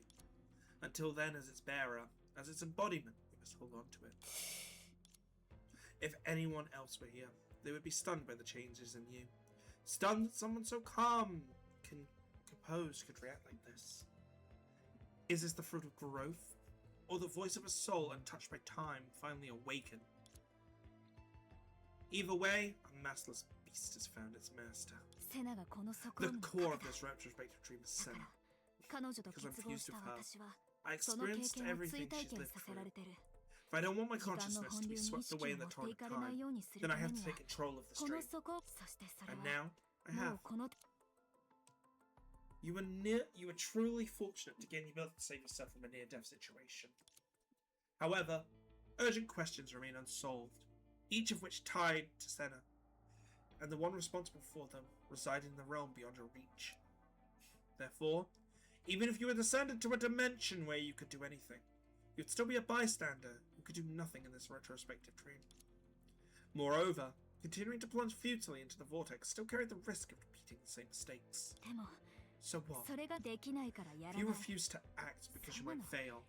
Until then, as its bearer, as its embodiment, you must hold on to it. If anyone else were here, they would be stunned by the changes in you. Stunned that someone so calm, composed, could react like this. Is this the fruit of growth? Or the voice of a soul untouched by time finally awakened? Either way, a mastless beast has found its master. The core of this retrospective dream is Senna. Because I'm fused with her, I experienced everything she's lived through. If I don't want my consciousness to be swept away in the torrent of time, then I have to take control of this dream. And now, I have. You were truly fortunate to gain the ability to save yourself from a near-death situation. However, urgent questions remain unsolved, each of which tied to Senna, and the one responsible for them resided in the realm beyond your reach. Therefore, even if you were descended to a dimension where you could do anything, you'd still be a bystander who could do nothing in this retrospective dream. Moreover, continuing to plunge futilely into the vortex still carried the risk of repeating the same mistakes. So what? If you refuse to act because you might fail,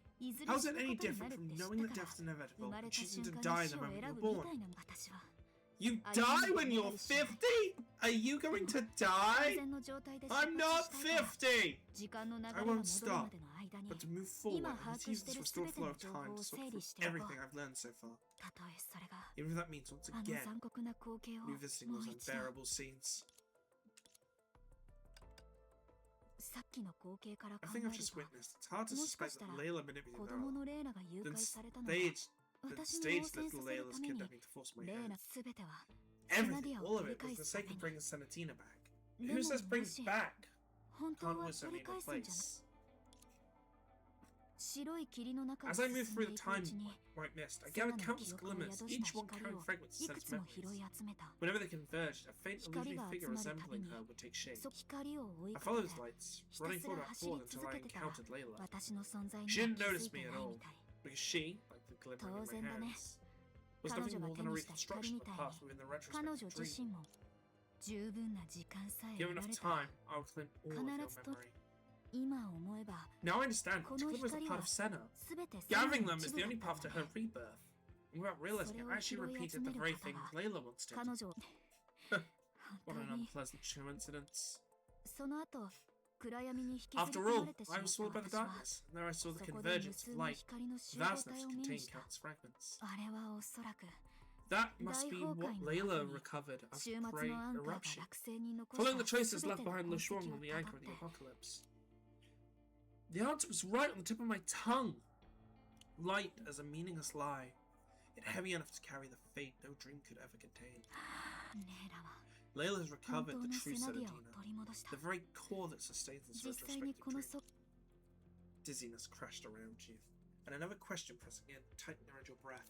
how is it any different from knowing that death is inevitable and choosing to die the moment you're born? You die when you're 50? Are you going to die? I'm not 50! I won't stop, but to move forward and to use this restored flow of time to sort through everything I've learned so far. Even if that means once again, revisiting those unbearable scenes. I think I've just witnessed. It's hard to suspect that Layla manipulated her own. Then staged little Layla's kidnapping to force my hand. Everything, all of it, was for the sake of bringing Senadina back. Who says brings back? Can't always only in a place. As I move through the time white mist, I gather countless glimmers, each one carrying fragments of Senna's memories. Whenever they converged, a faint illusory figure resembling her would take shape. I followed those lights, running forward until I encountered Layla. She didn't notice me at all, because she, like the glimmering in my hands, was nothing more than a reconstruction of the past within the retrospective dream. Given enough time, I will claim all of your memory. Now I understand, to claim was a part of Senna. Gathering them is the only path to her rebirth. And without realizing it, I actually repeated the very thing Layla once did. What an unpleasant coincidence. After all, I was swallowed by the darkness, and there I saw the convergence of light. Vastness contained countless fragments. That must be what Layla recovered after Prey eruption. Following the traces left behind Lo Shuang on the anchor of the apocalypse. The answer was right on the tip of my tongue. Light as a meaningless lie, yet heavy enough to carry the fate no dream could ever contain. Layla has recovered the true Senadina, the very core that sustains this retrospective dream. Dizziness crashed around you, and another question pressing in, tightening around your breath.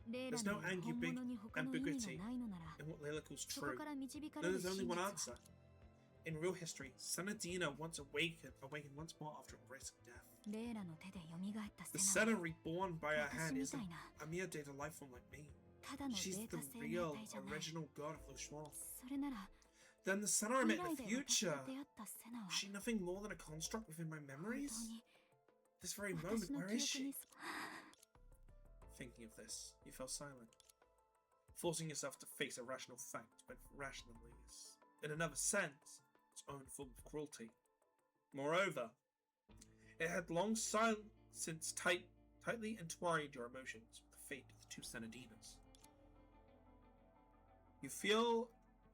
There's no ambiguity in what Layla calls true. There's only one answer. In real history, Senadina once awakened once more after embracing death. The Senna reborn by her hand isn't a mere data life form like me. She's the real, original god of Lo Shuang. Then the Senna I met in the future, is she nothing more than a construct within my memories? This very moment, where is she? Thinking of this, you fell silent, forcing yourself to face a rational fact, but rationally is, in another sense, its own form of cruelty. Moreover, it had long since tightly entwined your emotions with the fate of the two Senadinas. You feel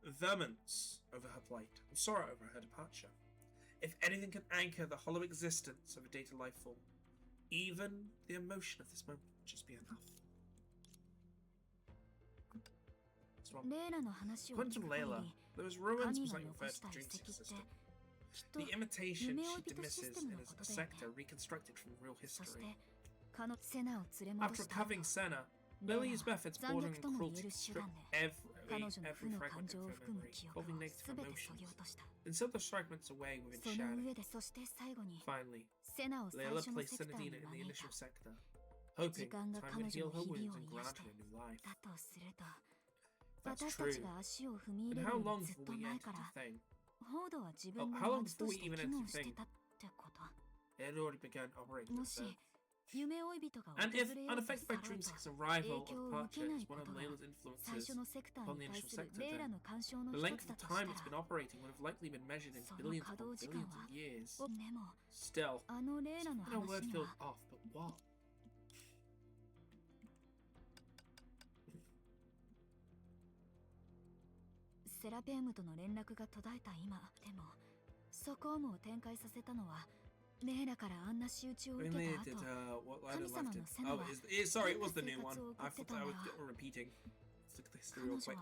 vehemence over her plight and sorrow over her departure. If anything can anchor the hollow existence of a data life form, even the emotion of this moment would just be enough. According to Layla, those ruins was like referred to the Dreamseeker system. The imitation she dismisses is a sector reconstructed from real history. After recovering Senna, Layla used methods bordering on cruelty to strip every fragment of her memory, involving negative emotions, and sealed those fragments away within shadow. Finally, Layla placed Senadina in the initial sector, hoping time would heal her wounds and grant her a new life. That's true. And how long before we entered the thing? How long before we even entered the thing? It had already begun operating itself. And if, unaffected by Dreamseeker's arrival or departure, is one of Layla's influences upon the initial sector, then the length of time it's been operating would have likely been measured in billions upon billions of years. Still, it's been a word feels off, but what? Sorry, it was the new one. I thought I was repeating. Let's look at this real quick.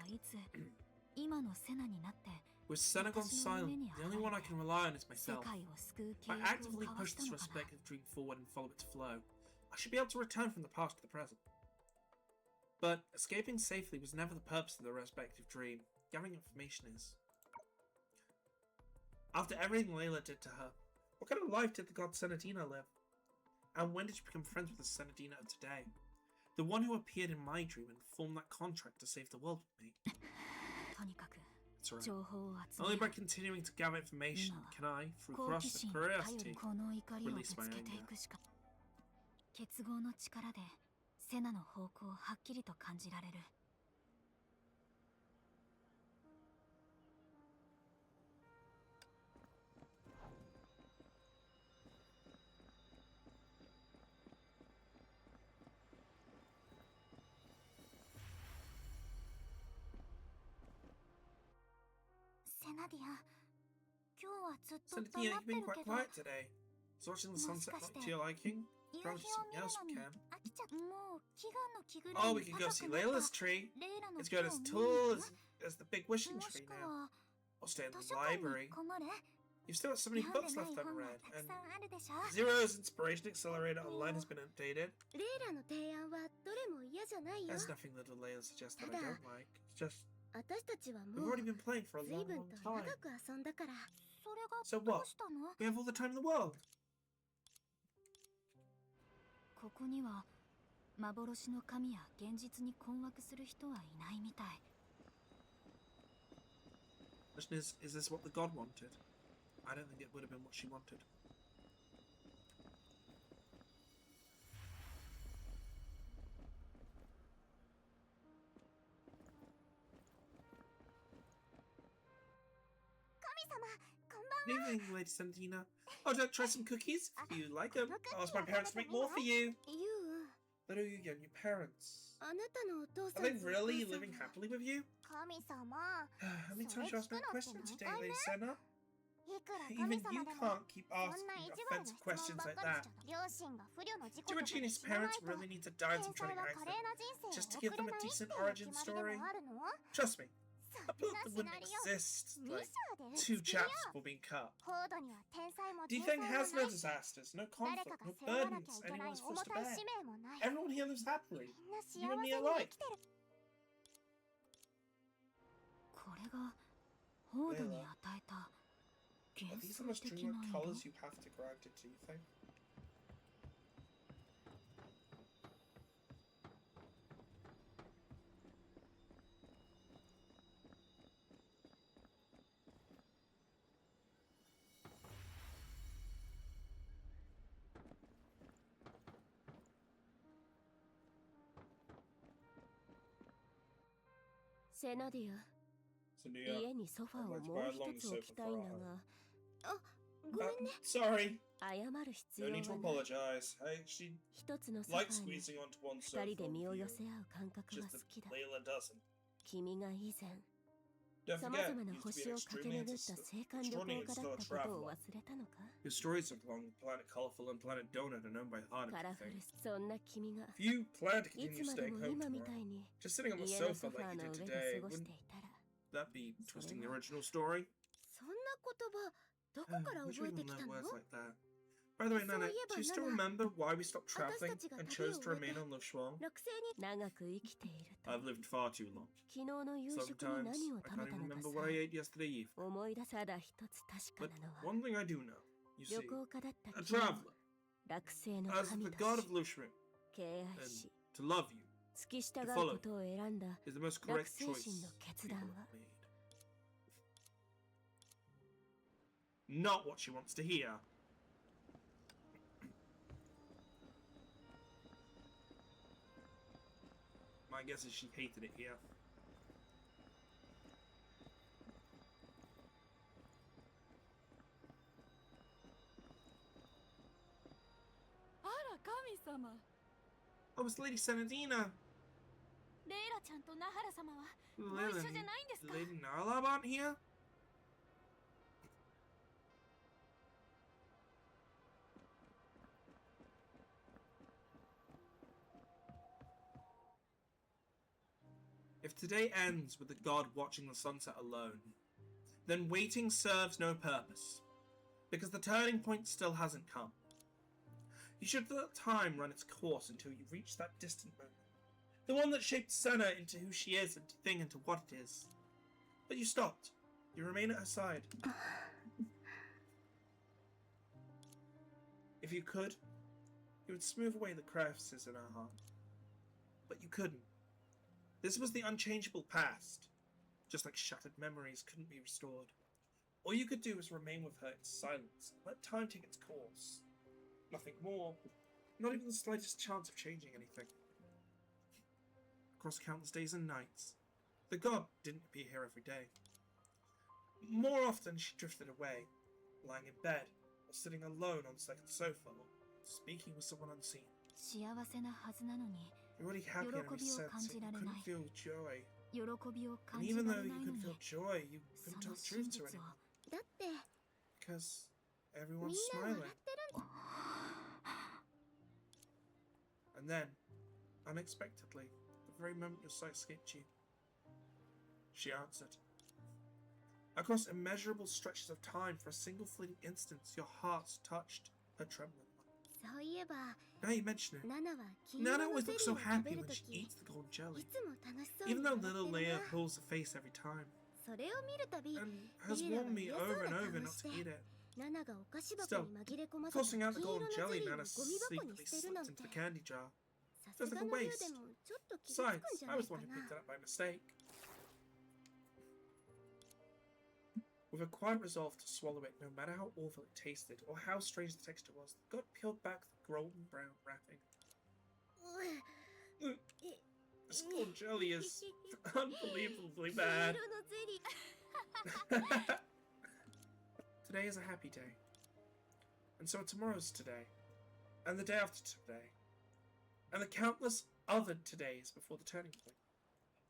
With Senna gone silent, the only one I can rely on is myself. If I actively push this respective dream forward and follow its flow, I should be able to return from the past to the present. But escaping safely was never the purpose of the respective dream. Gathering information is. After everything Layla did to her, what kind of life did the god Senadina live? And when did she become friends with the Senadina of today? The one who appeared in my dream and formed that contract to save the world with me. That's right. Only by continuing to gather information can I, through curiosity, release my anger. Senadina, you've been quite quiet today. Is watching the sunset not to your liking? Trying to do something else we can. Oh, we can go see Layla's tree. It's got as tall as the big wishing tree now. Or stay in the library. You've still got so many books left unread, and Zero's Inspiration Accelerator Online has been updated. There's nothing that Layla suggests that I don't like. It's just we've already been playing for a long, long time. So what? We have all the time in the world. Question is this what the god wanted? I don't think it would have been what she wanted. Good evening, Lady Senadina. Oh, do you like to try some cookies? If you like them, I'll ask my parents to make more for you. Little Yuya and your parents. あなたのお父さ Are ん they とお really 母さん living は happily with you? 神様 How many times should I ask that question today, Lady Senna? いくら Even 神 you 様でも can't keep そん asking な意地悪な offensive 質 questions 問ば like っかり that. しちゃ両親が不慮の事故 Do とか Regina's で死なない parents と really need to die in 天 some 才 traumatic は華麗 accident な人生を just to 送 give れ them な a いってい decent う origin 決まりで story? もあるの Trust me, そ a ん book な that シ wouldn't ナリオ exist, 2 like 章で打 two ち切りよ chapters before being cut. フォードには天才も Do 天 you 才 think も has な no いし disasters, no 誰か conflict, が no 背負わなきゃ burdens いけない anyone's 重 forced to たい bear? 使命もない Everyone here lives happily. みんな幸 You and me せに alike. 生きてるこれがフォードに与えた Are 幻 these the 想 most 的 dreamlike な色 colours you have to grant it, do you think? Senadia, So, Nia, 家にソファーをもう一つ置きたいんだが、ごめんね sorry. 謝る必 No 要 need to はない。 apologize. I actually 一つのソファ like ーに squeezing onto one 二 sofa 人で身を with 寄 you. せ合う感覚は Just 好 that きだ。 Layla doesn't. 君が以前、 Don't さま forget, ざまな you used to be 星 an を駆け extremely 巡った青函旅行家だったことを忘れたのか Your stories along Planet Colorful and Planet Donut are known by heart, カラ I フル think. そんな君が If you plan to い continue つまで staying も home 今み tomorrow, たいに just sitting on the 家の sofa ソファ like ー you の did 上で過 today, ごし wouldn't ていたら that be twisting the original story? そんな言葉どこから Wish 覚 we えて could きた learn の words like that. By the way, Nana, do you still remember why we stopped traveling and chose to remain on Lo Shuang? 落星に長く生きていると I've lived far too long. 昨日の夕食に Sometimes 何を I 食べ can't た even のか remember さ what I ate yesterday evening. 思い出さだ一つ確 But かなのは one thing I do know, you 旅 see, 行家だった a 君は traveler, 落星の as 神 the だ god し of Lo Shuang, 敬愛 and し to love you 付き従うことを選んだ is the most 落 correct 星 choice 人の決断 people は have made. Not what she wants to hear. My guess is she hated it here. あら神様 Oh, it's Lady Senadina. レイラちゃんとナハラ様は Lily ご一緒じゃないんですか Lady Narlab aren't here? If today ends with the god watching the sunset alone, then waiting serves no purpose, because the turning point still hasn't come. You should let time run its course until you reach that distant moment, the one that shaped Senna into who she is and thing into what it is. But you stopped. You remain at her side. If you could, you would smooth away the crevices in her heart. But you couldn't. This was the unchangeable past, just like shattered memories couldn't be restored. All you could do was remain with her in silence and let time take its course. Nothing more, not even the slightest chance of changing anything. Across countless days and nights, the god didn't appear here every day. More often she drifted away, lying in bed, or sitting alone on the second sofa, or speaking with someone unseen. 幸せなはずなのに You're already happy in every 喜びを sense, 感 and じ you られない couldn't feel joy. 喜びを感 And じ even ら though れ you ないの could に feel joy, you そ couldn't の tell the 真 truth to 実を anyone. だって Because みん everyone's な笑 smiling. ってるん And then, unexpectedly, the very moment your sight escaped you, she answered. Across immeasurable stretches of time, for a single fleeting instant, your hearts touched her trembling one. そういえば Now you mention it, ナナは金色 Nana の always ゼリ looks ー so を食べ happy る when と she き eats the golden jelly, いつも楽しそうに even 笑 though って little る Leia な pulls her face every time, それを見るたび and has リーラは warned me 嫌 over そう and な over 顔 not し to て eat it. ナナがお菓子箱 Still, に紛れ込ませた Tossing out the 金色 golden のゼ jelly, リーを Nana ゴミ箱に secretly 捨てるなん slipped て into the candy jar. さすがの竜でもちょっと傷つくん Besides, じゃ I ない was the か one who な picked it up by mistake. With a quiet resolve to swallow it, no matter how awful it tasted or how strange the texture was, the god peeled back the golden brown wrapping. う This golden jelly is unbelievably 金 bad. 色のゼリー Today is a happy day. And so tomorrow's today. And the day after today. and the countless other todays before the turning point.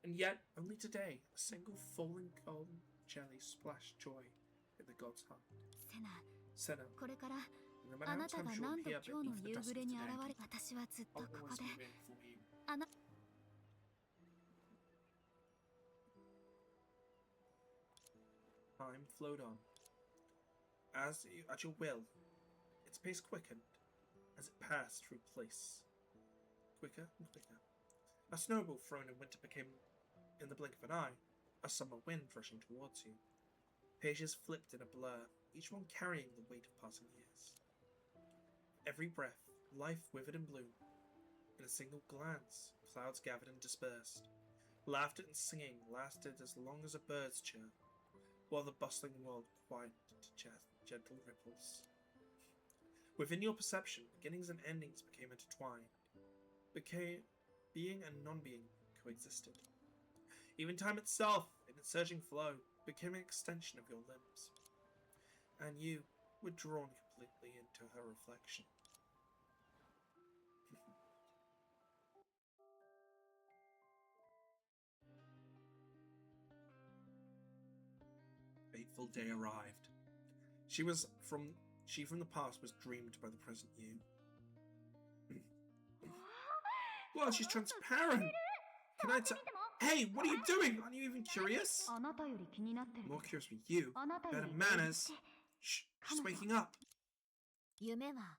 And yet, only today, a single falling golden jelly splashed joy in the god's heart. Senna, これから no あ matter な how たが time she 何 will 度 appear 今日の beneath the 夕 dust 暮 of れに現 today, れ私はずっと I'll ここ always で be waiting for you. あな Time flowed on. At your will, its pace quickened as it passed through place. Quicker and quicker. A snowball thrown in winter became, in the blink of an eye, a summer wind rushing towards you. Pages flipped in a blur, each one carrying the weight of passing years. Every breath, life withered and bloomed. In a single glance, clouds gathered and dispersed. Laughter and singing lasted as long as a bird's chirp, while the bustling world quieted to gentle ripples. Within your perception, beginnings and endings became intertwined. Being and non-being coexisted. Even time itself, in its surging flow, became an extension of your limbs. And you were drawn completely into her reflection. Fateful day arrived. She from the past was dreamed by the present you. Well, she's transparent. Can I tell? Hey, what are you doing? Aren't you even curious? あなたより気になってる More curious with you. あなたよ Better り manners. Shh, she's waking up. 夢は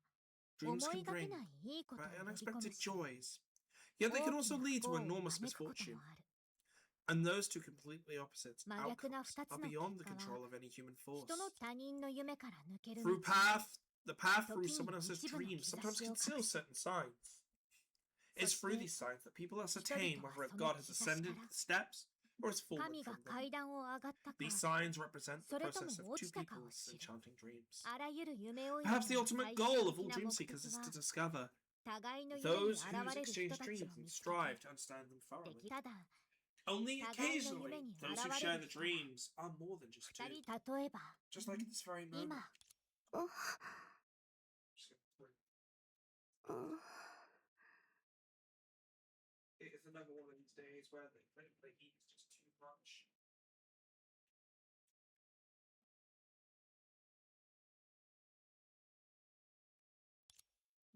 Dreams 思 can いがけ bring ないいいことを by 呼び込む unexpected し joys. Yet they can 大 also きな lead 不 to 幸を enormous 招くこと misfortune. もある And those two completely opposite 真逆な outcomes 二つ are の beyond the 結果は control of any human force. 人の他人の夢から抜ける The 道 path through 時に someone else's 一部の dreams 兆 sometimes しを隠 conceals す certain signs. It's そ through して these signs that people 人 ascertain 々は whether そ God の has 兆しか ascended ら the steps or has fallen 神が from them. 階段を上がったか These signs represent the それとも process of 落 two ちたかを people's 知る enchanting dreams. あらゆる夢追い人 Perhaps the の ultimate 最 goal of 終 all 的な dream 目 seekers 的 is は to discover 互いの夢に those 現 who れる人 exchange たち dreams を and 見つけて strive to understand them で thoroughly. きただ Only 互いの夢 occasionally, に those 現 who れ share る the 人は dreams are more than just 二 two. 人例えば Just like at this very moment. 今 It is another one of these days where the heat is just too much.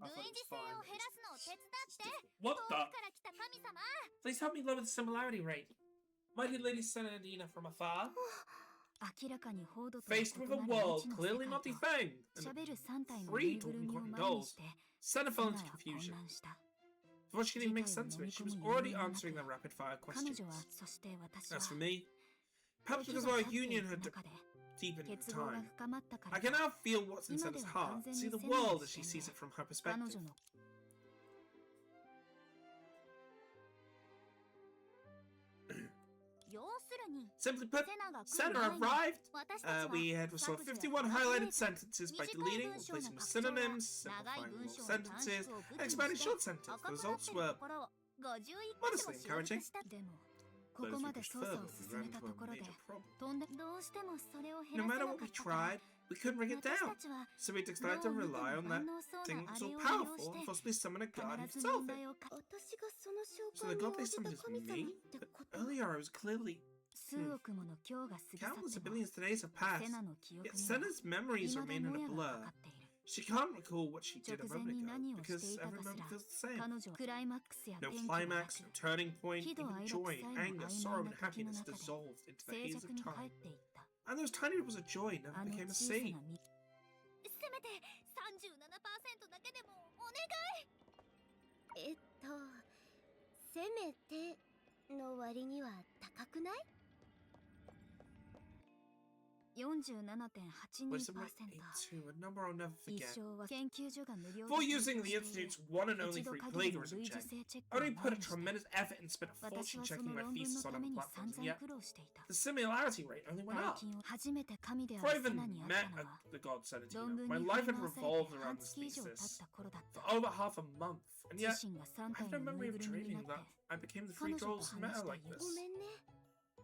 I 類 thought 似 it was 性 fine. を減らすのを手伝って What 遠 the? くから来た神様 Please help me lower the similarity rate. Mighty Lady Senadina from afar, 明らかに報道とは異 faced with な a る world 未知の clearly 世 not 界と defanged, 喋 and る3体のぬ free いぐる talking みを cotton 前に dolls, して Senna セ fell ナ into は混 confusion. 乱した Before she could even make 事態を sense of 飲み it, she 込 was む already 余裕がなく answering the rapid fire 彼 questions. 女はそして私は As for me, perhaps 時 because が our 経ってい union く had 中で deepened in 結合が time, 深まったから I can か now feel what's in 今 Senna's では heart, 完全に see the セナの world as she 視点 sees で it from her 彼 perspective. 女の 要するに Simply put, セナが来る Senna 前に arrived. 私たちは We had restored 51 highlighted sentences by deleting, replacing with synonyms, 長い simplifying 文 long 章の短 sentences, 縮を武 and 器 expanding にして short sentences. 赤 The くなっ results てる were ところを51箇 modestly 所も修 encouraging. 復したでもこ But こ as ま we で pushed 操作 further, を we 進 ran めた into と a ころで major problem. とんでどうしてもそれを減 No らせ matter な what か we ったから tried, we couldn't bring it 私 down. たちは So we ど decided う to 見て rely も on 万 that 能そう thing な that あ was れ so を利用 powerful し and て possibly summon a god 必ず himself. 問題をか私がその召 So 喚 the に god 応 they じた summoned is 神様 me? って But こと earlier I was clearly 数億もの今日が過ぎ去 countless っても billions todays have passed. セナの記憶 Yet には Senna's memories 未だ remain in も a やが blur. かかっている She can't recall what she 直 did a 前 moment に ago 何をし because ていた every かす moment ら feels the same. 彼女はクライマックスや No 転機はな climax, く no turning point, 喜怒 even 哀楽 joy, さえも anger, 曖 sorrow, 昧 and な時の happiness 中で dissolved into the 静 haze 寂 of に帰 time. っていった And those tiny ripples of joy never あの became a 小さ sea. な実せめて37%だけでもお願いせめての割には高くない？ Wisdom rate 47.82% A2, a number I'll never 一 forget. 生は研究所が無料で For 提 using 供 the している Institute's one and only 一度 free 限りの plagiarism 類 check, 似性チェッ I クを only 前 put a にして tremendous effort and spent a 私 fortune はそ checking の my 論文 thesis の on ため other に platforms, 散 and 々 yet 苦労していた the similarity rate only went 大 up. 金を初めて神であ Before I るセ even ナに会っ met たのは the god Senatino, 論文 my に life 振り had 回されて revolved 半 around this 月以上経っ thesis た頃だっ for た over half a month, and 自 yet 身が3 I 体 have の no ぬい memory ぐ of るみにな dreaming っ that て I became the 彼 free 女と trolls 話 meta した like 夜ご this. めんね。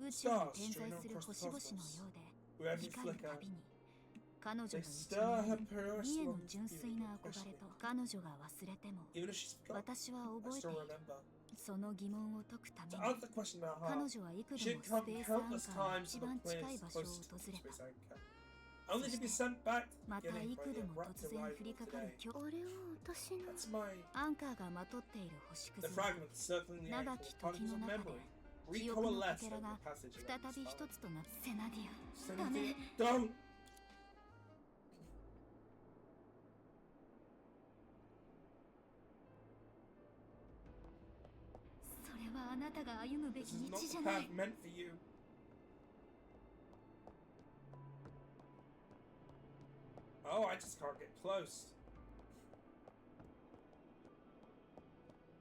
宇宙に点在する星々のようで With every 光る flicker, たびに彼女の they 内 stir にあ her る purest 美への longings 純粋な憧れと彼女が忘れても even if she's forgotten. 私は I 覚えて still いる remember. その疑問を解くため To に answer the question about 彼 her, 女は幾 she 度も had ス come ペースアンカ countless ーの times 一 to the 番近い place 場所を closest to 訪れ Space た Anchor. Only to be sent back また to the 幾 beginning 度 by も the 突然 arrival 降りかか today. る今日あれは私の That's my アンカーがまとっている星 the 屑は fragments circling the 長 ankle き are 時の particles of 中で memory. 記憶のか Recoalesce けら over が the passage 再 of び time. 一つとなってセナディア Senator, don't! それはあなたが歩むべ This き is not 道 the じゃない path meant for you. Oh, I just can't get close.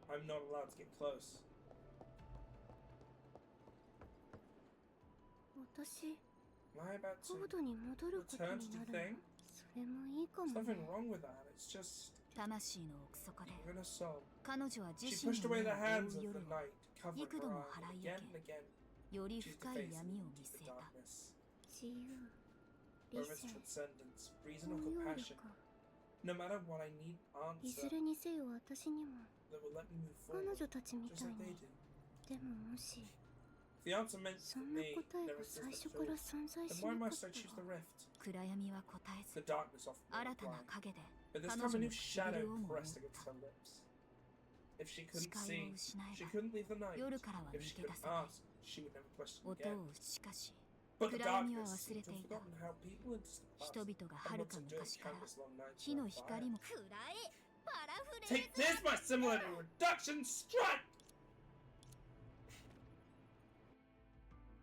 I'm not allowed to get close. 私 Am I about フ to ォードに戻ること return に to な the るの thing? それもいいか There's もね nothing wrong with that. It's just 魂の奥底で in her soul. 彼女は She 自身 pushed の away 目 the を hands 覆う of the 夜を night, covering 幾 her 度も eyes 払い again 受 and け again. より Choose to 深い face 闇を into 見 the 据えた darkness. 自由理 Whether it's 性 transcendence, reason 包 or 容 compassion, 力 no matter what I need い answer ずれにせよ私にも that will let me move 彼 forward, 女たちみ just たい like they に do. でももし If the answer meant そ for んな me 答え never が最 exists 初から at all, 存在 then し why なか must っ I た choose the ら rift? 暗闇は答え The ず darkness often 新たな reply. 影で But this 彼 time 女 a の new shadow 唇をも pressed 覆った against her lips. If she 視 couldn't 界 see, を失え she ば couldn't leave the night. 夜からは If 抜 she け couldn't 出せない ask, she would never question 音 again. をしかし But the 暗闇は darkness 忘れ seemed て to い have た forgotten how people in distant past 人々が had 遥 once か endured 昔から countless long nights 火の without 光 fire. もくらえパラフレー Take this, my simulator reduction strike!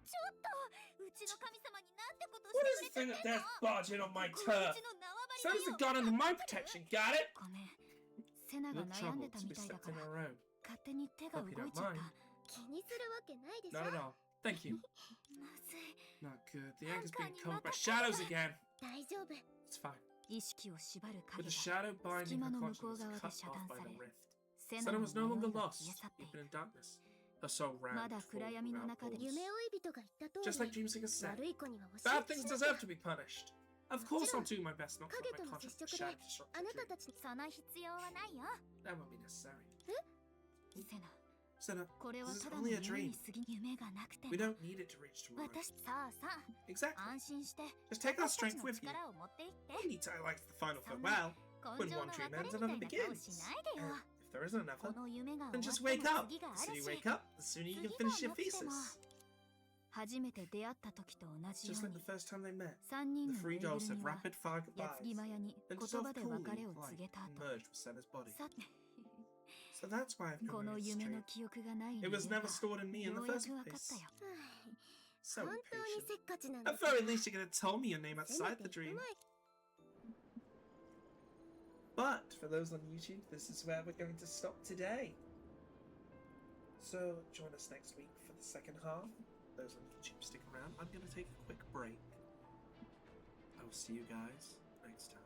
ちょっとうちの神様になんてことを What し is て the くれ thing ちゃ that ってんの dares barge in on my ここ turf? うちの縄張り Sends だ the よ gun under my protection, got it? ごめんセナ You が look 悩んで troubled た to み be たいだ stepped か in ら our own. 勝手に手が Hope 動 you い don't ちゃっ mind. た気にするわけないでしょ Not at all. Thank you. まずい Not good. The anchor's being Honkai covered by ni shadows again. 大丈夫 It's fine. 意識を縛る With 影 the が shadow binding her 隙間の向こう consciousness 側で cut 遮 off 断 by さ the れ rift. セ Senna ナの was no 迷 longer いが消 lost, え去ってい even る in darkness. Her soul ran まだ forward 暗闇の without 中で pause. 夢追い人が言った通 Just like り Dreamseeker said, 悪い子には教 bad えて things しな deserve さ to い be punished. Of course I'll do my best not to 影 let と my の接 conscience 触で shatter disrupt あ the なた dream. たちその必要はないよ That won't be necessary. セナ Senna, これは this is ただの only a 夢 dream. に過ぎ夢がなくて We も don't need it to reach tomorrow. 私さあさあ Exactly. 安心して Just take our 私たち strength の with you. 力を持っていって We need to like the final そんな farewell. 根 When 性 one の dream 別れ ends, みた another いな顔し begins. ないでよ And if there isn't こ another, の夢が then 終 just わって wake も up. 次が The あ sooner る you し wake up, the sooner you can 次が finish your なくて thesis. も初めて出会った時と同じよ Just う like に the first time they met, 3人 the のぬい three ぐる dolls said みは rapid fire 矢継ぎ goodbyes 早に and 言 just 葉 off で別 coolly れを告げた後 merged with Senna's body. さ So that's why I've こ known の it's 夢の true. 記憶がない人 It was 間 never が stored in me in よ the うや first く分かった place. よ So 本当に impatient. せっかちなんだ At very least you could have told me your name せめ outside て the 行く dream. 前 But for those on YouTube, this is where we're going to stop today. So join us next week for the second half. Those on YouTube, stick around. I'm going to take a quick break. I will see you guys next time.